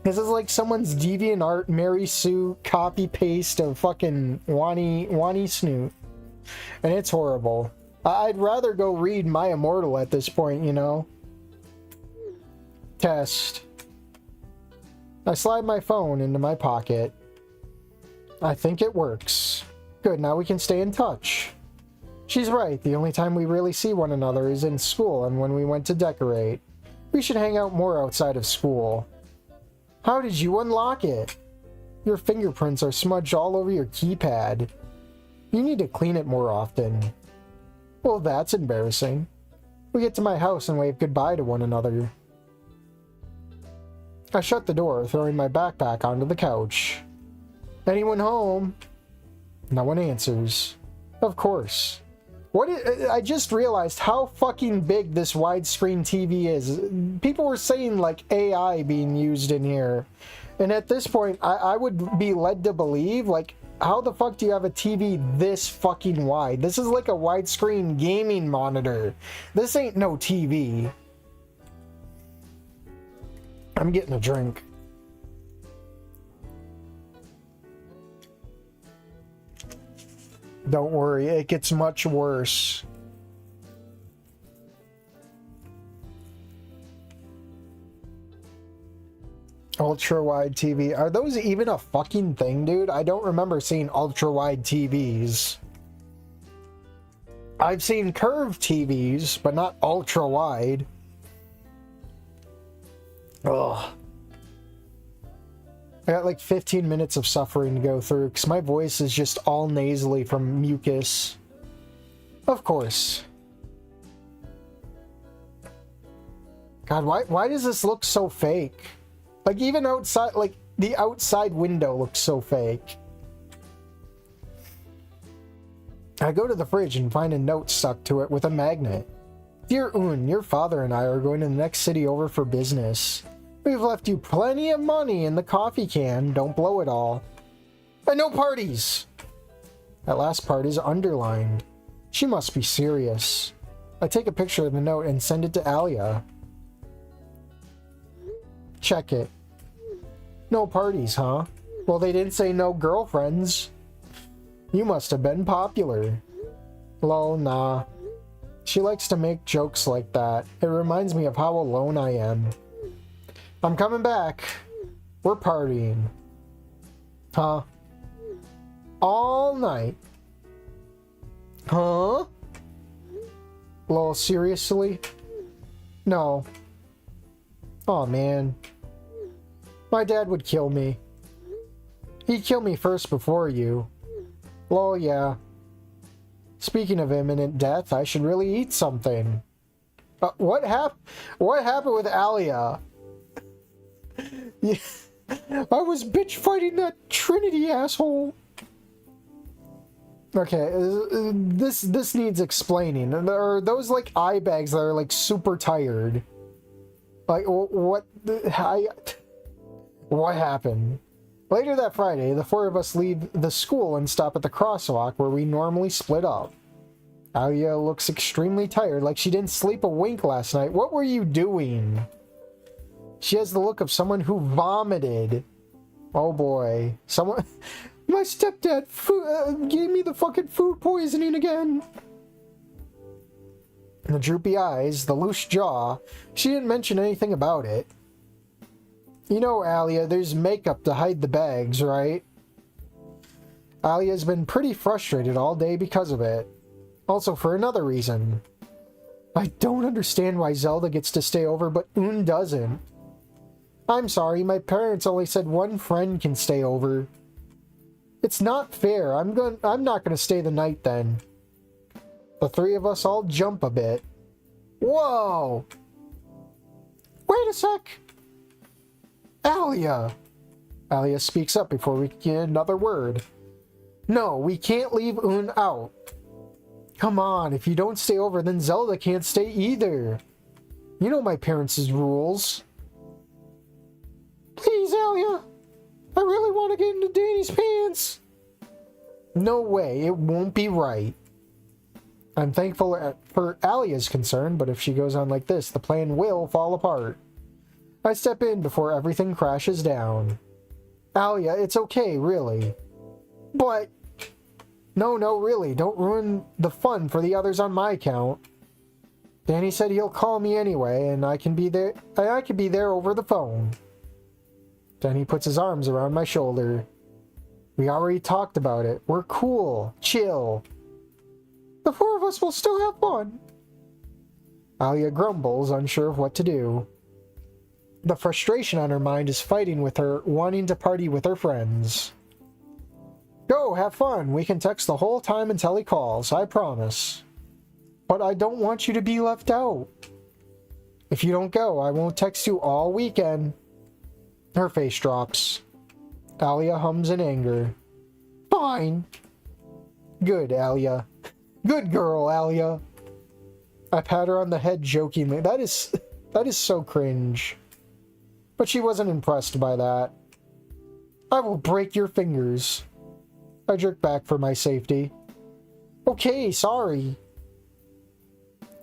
This is like someone's DeviantArt Mary Sue copy paste of fucking Wani Snoot. And it's horrible. I'd rather go read My Immortal at this point, you know? Test. I slide my phone into my pocket. I think it works. Good, now we can stay in touch. She's right, the only time we really see one another is in school and when we went to decorate. We should hang out more outside of school. How did you unlock it? Your fingerprints are smudged all over your keypad. You need to clean it more often. Well, that's embarrassing. We get to my house and wave goodbye to one another. I shut the door, throwing my backpack onto the couch. Anyone home? No one answers. Of course. I just realized how fucking big this widescreen TV is. People were saying like AI being used in here. And at this point, I would be led to believe, like, how the fuck do you have a TV this fucking wide? This is like a widescreen gaming monitor. This ain't no TV. I'm getting a drink. Don't worry, it gets much worse. Ultra-wide TV. Are those even a fucking thing, dude? I don't remember seeing ultra-wide TVs. I've seen curved TVs, but not ultra-wide. Ugh. I got like 15 minutes of suffering to go through because my voice is just all nasally from mucus. Of course. God, why does this look so fake? Like even outside, like the outside window looks so fake. I go to the fridge and find a note stuck to it with a magnet. Dear Un, your father and I are going to the next city over for business. We've left you plenty of money in the coffee can. Don't blow it all. And no parties! That last part is underlined. She must be serious. I take a picture of the note and send it to Alia. Check it. No parties, huh? Well, they didn't say no girlfriends. You must have been popular. Lol, nah. She likes to make jokes like that. It reminds me of how alone I am. I'm coming back. We're partying. Huh? All night. Huh? Lol, seriously? No. Aw, man. My dad would kill me. He'd kill me first before you. Lol, yeah. Speaking of imminent death, I should really eat something. What happened with Alia? Yeah. I was bitch fighting that Trinity asshole. Okay, this needs explaining. Are those like eye bags that are like super tired? Like what happened? Later that Friday, the four of us leave the school and stop at the crosswalk where we normally split up. Alia looks extremely tired, like she didn't sleep a wink last night. What were you doing? She has the look of someone who vomited. Oh boy. Someone... My stepdad gave me the fucking food poisoning again. The droopy eyes, the loose jaw. She didn't mention anything about it. You know, Alia, there's makeup to hide the bags, right? Alia's been pretty frustrated all day because of it. Also, for another reason. I don't understand why Zelda gets to stay over, but Un doesn't. I'm sorry, my parents only said one friend can stay over. It's not fair. I'm not gonna stay the night then. The three of us all jump a bit. Whoa! Wait a sec! Alia! Alia speaks up before we can get another word. No, we can't leave Un out. Come on, if you don't stay over, then Zelda can't stay either. You know my parents' rules. Please, Alia! I really want to get into Danny's pants! No way, it won't be right. I'm thankful for Alia's concern, but if she goes on like this, the plan will fall apart. I step in before everything crashes down. Alia, it's okay, really. But... No, really, don't ruin the fun for the others on my account. Danny said he'll call me anyway, and I can be there over the phone. Danny puts his arms around my shoulder. We already talked about it. We're cool. Chill. The four of us will still have fun. Alia grumbles, unsure of what to do. The frustration on her mind is fighting with her wanting to party with her friends. Go, have fun. We can text the whole time until he calls, I promise. But I don't want you to be left out. If you don't go, I won't text you all weekend. Her face drops. Alia hums in anger. Fine. Good, Alia. Good girl, Alia. I pat her on the head jokingly. That is so cringe. But she wasn't impressed by that. I will break your fingers. I jerk back for my safety. Okay, sorry.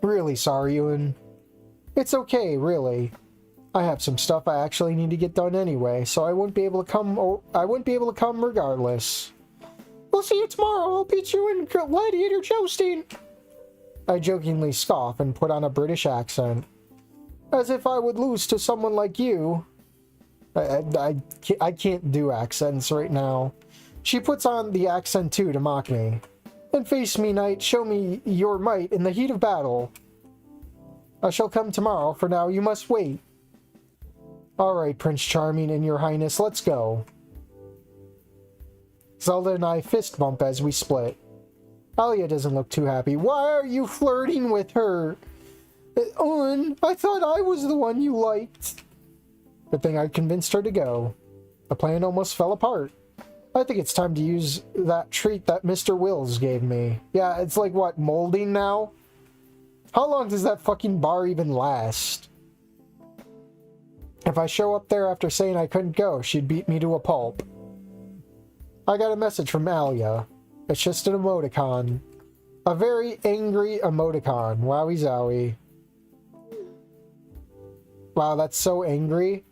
Really sorry, Ewan. It's okay, really. I have some stuff I actually need to get done anyway, so I wouldn't be able to come regardless. We'll see you tomorrow. I'll beat you in gladiator jousting. I jokingly scoff and put on a British accent. As if I would lose to someone like you. I can't do accents right now. She puts on the accent too to mock me. And face me, knight, show me your might in the heat of battle. I shall come tomorrow. For now, you must wait. Alright, Prince Charming and your highness, let's go. Zelda and I fist bump as we split. Alia doesn't look too happy. Why are you flirting with her? I thought I was the one you liked. Good thing I convinced her to go. The plan almost fell apart. I think it's time to use that treat that Mr. Wills gave me. Yeah, it's like, what, molding now? How long does that fucking bar even last? If I show up there after saying I couldn't go, she'd beat me to a pulp. I got a message from Alia. It's just an emoticon. A very angry emoticon. Wowie zowie. Wow, that's so angry.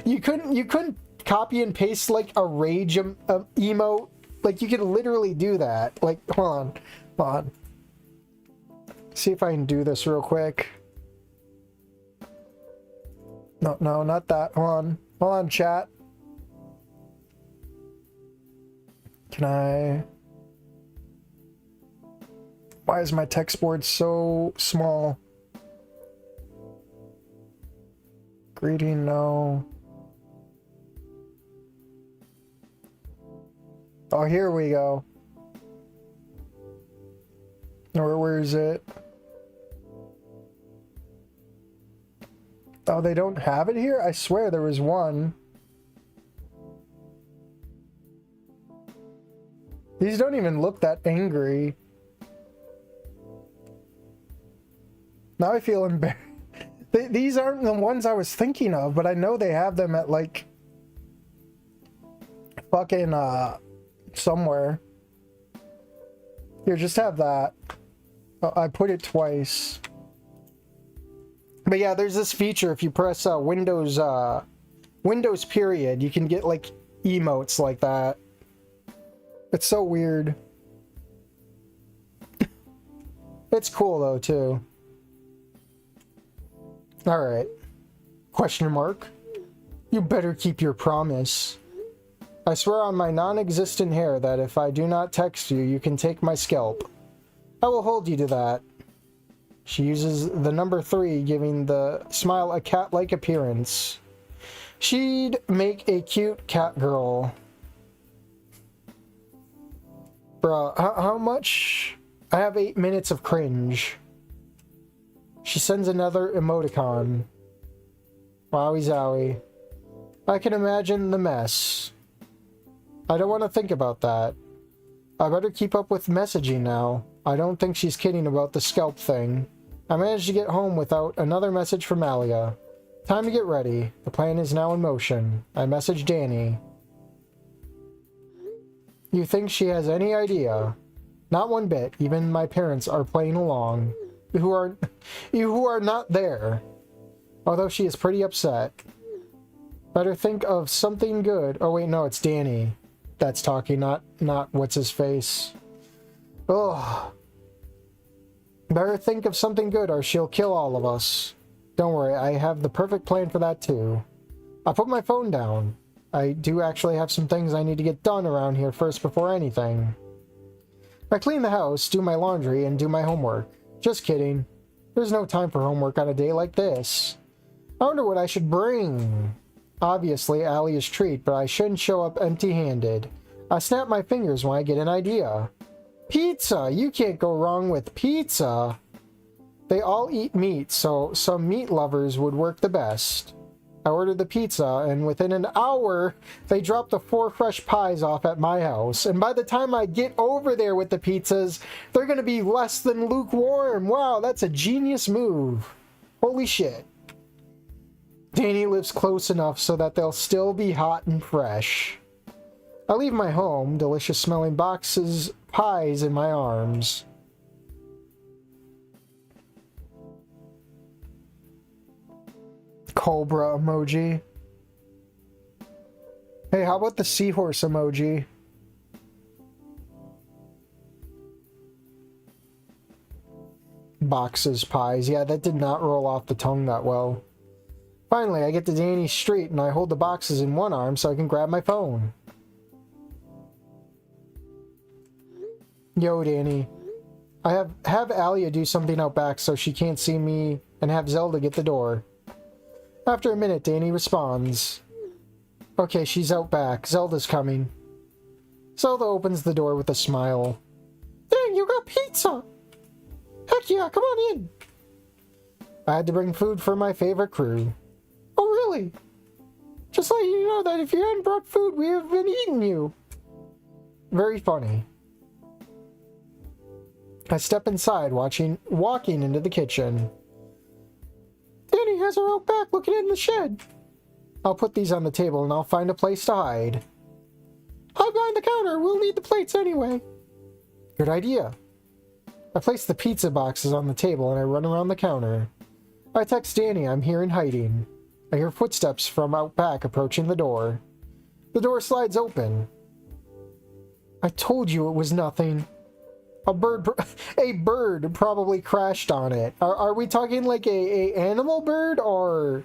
You couldn't copy and paste like a rage emote. Like, you could literally do that. Like, hold on. See if I can do this real quick. No, not that. Hold on, chat. Can I... Why is my text board so small? Greeting, no. Oh, here we go. Or where is it? Oh, they don't have it here? I swear there was one. These don't even look that angry. Now I feel embarrassed. These aren't the ones I was thinking of, but I know they have them at, like, fucking, somewhere. Here, just have that. Oh, I put it twice. But yeah, there's this feature. If you press Windows period, you can get, like, emotes like that. It's so weird. It's cool, though, too. Alright. Question mark. You better keep your promise. I swear on my non-existent hair that if I do not text you, you can take my scalp. I will hold you to that. She uses the number 3, giving the smile a cat-like appearance. She'd make a cute cat girl. Bruh, how much? I have 8 minutes of cringe. She sends another emoticon. Wowie zowie. I can imagine the mess. I don't want to think about that. I better keep up with messaging now. I don't think she's kidding about the scalp thing. I managed to get home without another message from Alia. Time to get ready. The plan is now in motion. I message Danny. You think she has any idea? Not one bit. Even my parents are playing along. You who are not there. Although she is pretty upset. Better think of something good. Oh wait, no, it's Danny that's talking, not what's his face. Ugh. Better think of something good or she'll kill all of us. Don't worry, I have the perfect plan for that too. I put my phone down. I do actually have some things I need to get done around here first before anything. I clean the house, do my laundry, and do my homework. Just kidding. There's no time for homework on a day like this. I wonder what I should bring. Obviously, Alia's treat, but I shouldn't show up empty-handed. I snap my fingers when I get an idea. Pizza! You can't go wrong with pizza! They all eat meat, so some meat lovers would work the best. I ordered the pizza, and within an hour, they dropped the 4 fresh pies off at my house. And by the time I get over there with the pizzas, they're gonna be less than lukewarm. Wow, that's a genius move. Holy shit. Danny lives close enough so that they'll still be hot and fresh. I leave my home, delicious smelling boxes, pies in my arms. Cobra emoji. Hey, how about the seahorse emoji? Boxes, pies. Yeah, that did not roll off the tongue that well. Finally, I get to Danny's street and I hold the boxes in one arm so I can grab my phone. Yo, Danny. I have Alia do something out back so she can't see me and have Zelda get the door. After a minute, Danny responds. Okay, she's out back. Zelda's coming. Zelda opens the door with a smile. Dang, you got pizza! Heck yeah, come on in! I had to bring food for my favorite crew. Oh, really? Just letting you know that if you hadn't brought food, we would have been eating you. Very funny. I step inside, walking into the kitchen. Danny has her out back looking in the shed. I'll put these on the table and I'll find a place to hide. Hide behind the counter. We'll need the plates anyway. Good idea. I place the pizza boxes on the table and I run around the counter. I text Danny I'm here in hiding. I hear footsteps from out back approaching the door. The door slides open. I told you it was nothing. A bird probably crashed on it. Are we talking like a animal bird or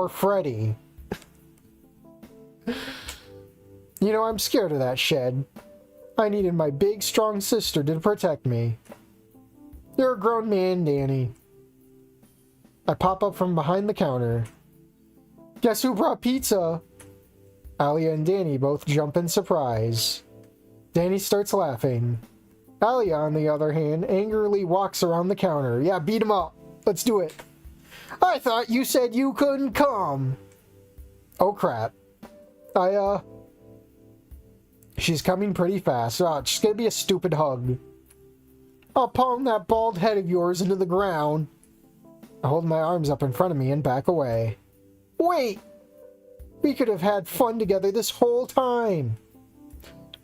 Freddy? You know, I'm scared of that shed. I needed my big, strong sister to protect me. You're a grown man, Danny. I pop up from behind the counter. Guess who brought pizza? Alia and Danny both jump in surprise. Danny starts laughing. Alia, on the other hand, angrily walks around the counter. Yeah, beat him up. Let's do it. I thought you said you couldn't come. Oh crap. She's coming pretty fast. Oh, it's just gonna be a stupid hug. I'll palm that bald head of yours into the ground. I hold my arms up in front of me and back away. Wait! We could have had fun together this whole time.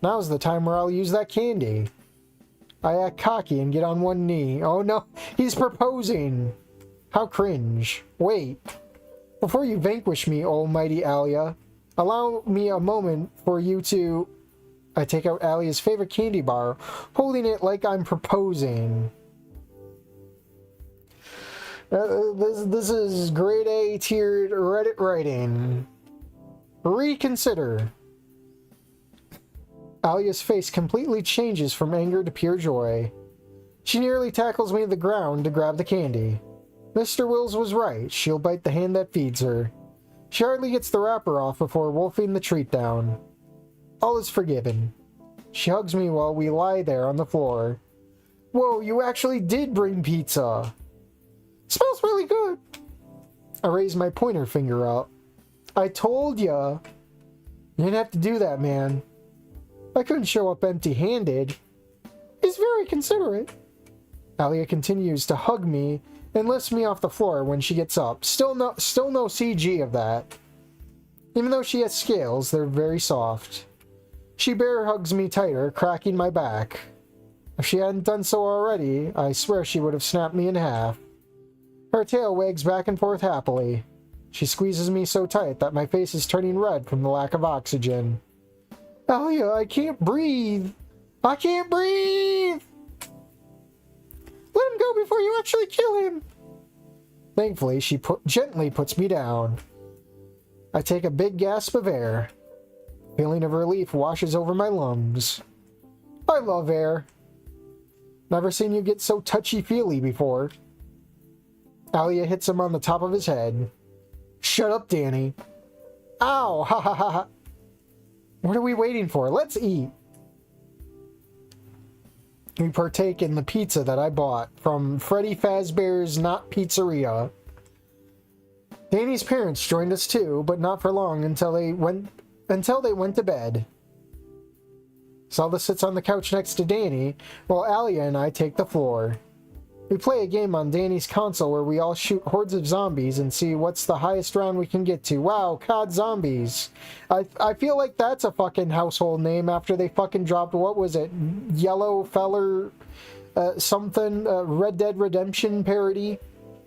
Now's the time where I'll use that candy. I act cocky and get on one knee. Oh no, he's proposing. How cringe. Wait. Before you vanquish me, almighty Alia, allow me a moment for you to... I take out Alia's favorite candy bar, holding it like I'm proposing. This is grade A tiered Reddit writing. Reconsider. Alia's face completely changes from anger to pure joy. She nearly tackles me to the ground to grab the candy. Mr. Wills was right. She'll bite the hand that feeds her. She hardly gets the wrapper off before wolfing the treat down. All is forgiven. She hugs me while we lie there on the floor. Whoa, you actually did bring pizza. Smells really good. I raise my pointer finger up. I told ya. You didn't have to do that, man. I couldn't show up empty-handed. He's very considerate. Alia continues to hug me and lifts me off the floor when she gets up. Still no CG of that. Even though she has scales, they're very soft. She bear hugs me tighter, cracking my back. If she hadn't done so already, I swear she would have snapped me in half. Her tail wags back and forth happily. She squeezes me so tight that my face is turning red from the lack of oxygen. Alia, I can't breathe. I can't breathe! Let him go before you actually kill him. Thankfully, she gently puts me down. I take a big gasp of air. Feeling of relief washes over my lungs. I love air. Never seen you get so touchy-feely before. Alia hits him on the top of his head. Shut up, Danny. Ow! Ha ha ha ha. What are we waiting for? Let's eat. We partake in the pizza that I bought from Freddy Fazbear's Not Pizzeria. Danny's parents joined us too, but not for long until they went to bed. Zelda sits on the couch next to Danny, while Alia and I take the floor. We play a game on Danny's console where we all shoot hordes of zombies and see what's the highest round we can get to. Wow, COD Zombies. I feel like that's a fucking household name after they fucking dropped, what was it? Yellow Feller something? Red Dead Redemption parody?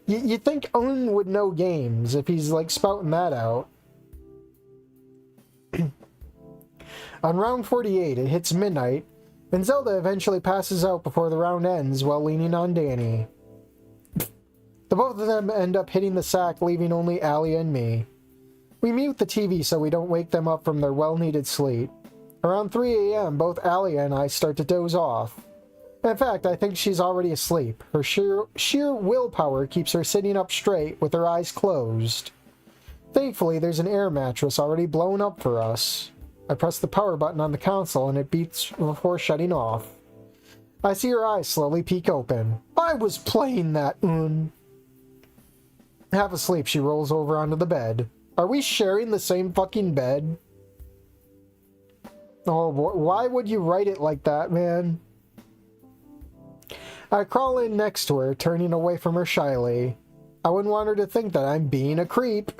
You'd think Owen would know games if he's like spouting that out. On round 48, it hits midnight, and Zelda eventually passes out before the round ends while leaning on Danny. The both of them end up hitting the sack, leaving only Alia and me. We mute the TV so we don't wake them up from their well-needed sleep. Around 3 a.m., both Alia and I start to doze off. In fact, I think she's already asleep. Her sheer willpower keeps her sitting up straight with her eyes closed. Thankfully, there's an air mattress already blown up for us. I press the power button on the console and it beeps before shutting off. I see her eyes slowly peek open. I was playing that, Half asleep, she rolls over onto the bed. Are we sharing the same fucking bed? Oh, why would you write it like that, man? I crawl in next to her, turning away from her shyly. I wouldn't want her to think that I'm being a creep.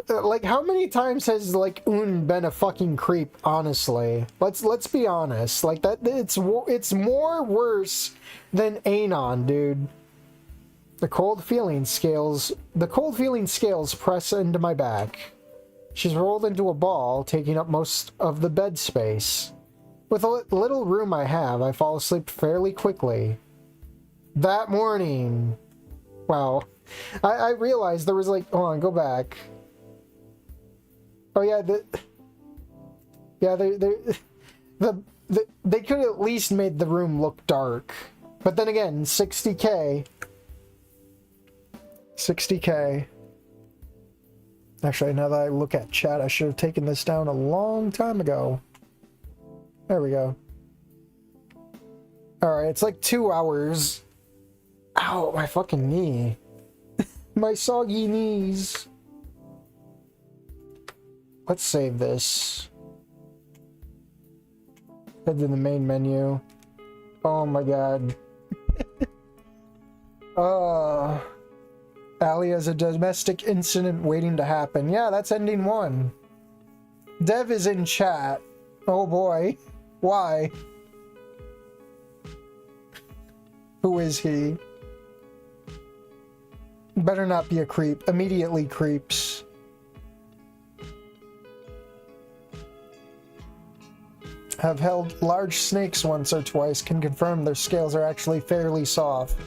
Like, how many times has, like, been a fucking creep, honestly? Let's be honest. Like, that, it's more worse than Anon, dude. The cold feeling scales press into my back. She's rolled into a ball, taking up most of the bed space. With the little room I have, I fall asleep fairly quickly. That morning... Wow. I realized there was, like... Hold on, go back. Oh yeah, they could at least made the room look dark. But then again, 60K. 60K. Actually, now that I look at chat, I should have taken this down a long time ago. There we go. Alright, it's like 2 hours. Ow, my fucking knee. My soggy knees. Let's save this. Head to the main menu. Oh my god. Allie has a domestic incident waiting to happen. Yeah, that's ending 1. Dev is in chat. Oh boy. Why? Who is he? Better not be a creep. Immediately creeps. Have held large snakes once or twice. Can confirm their scales are actually fairly soft.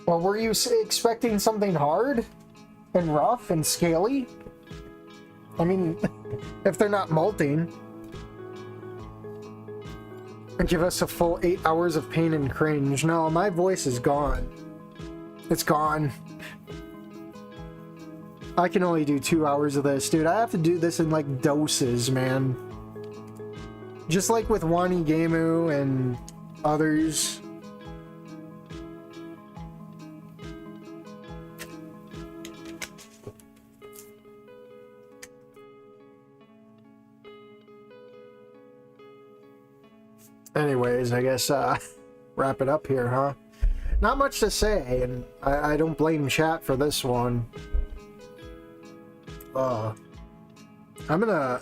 Well, were you expecting something hard and rough and scaly? I mean, if they're not molting. Give us a full 8 hours of pain and cringe. No, my voice is gone. It's gone. I can only do 2 hours of this, dude. I have to do this in like doses, man. Just like with Wani Gamu and others. Anyways, I guess wrap it up here, huh? Not much to say, and I don't blame chat for this one. I'm gonna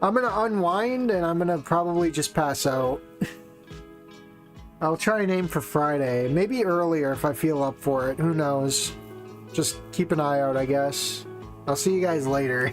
unwind, and I'm gonna probably just pass out. I'll try and aim for Friday, maybe earlier if I feel up for it. Who knows? Just keep an eye out, I guess. I'll see you guys later.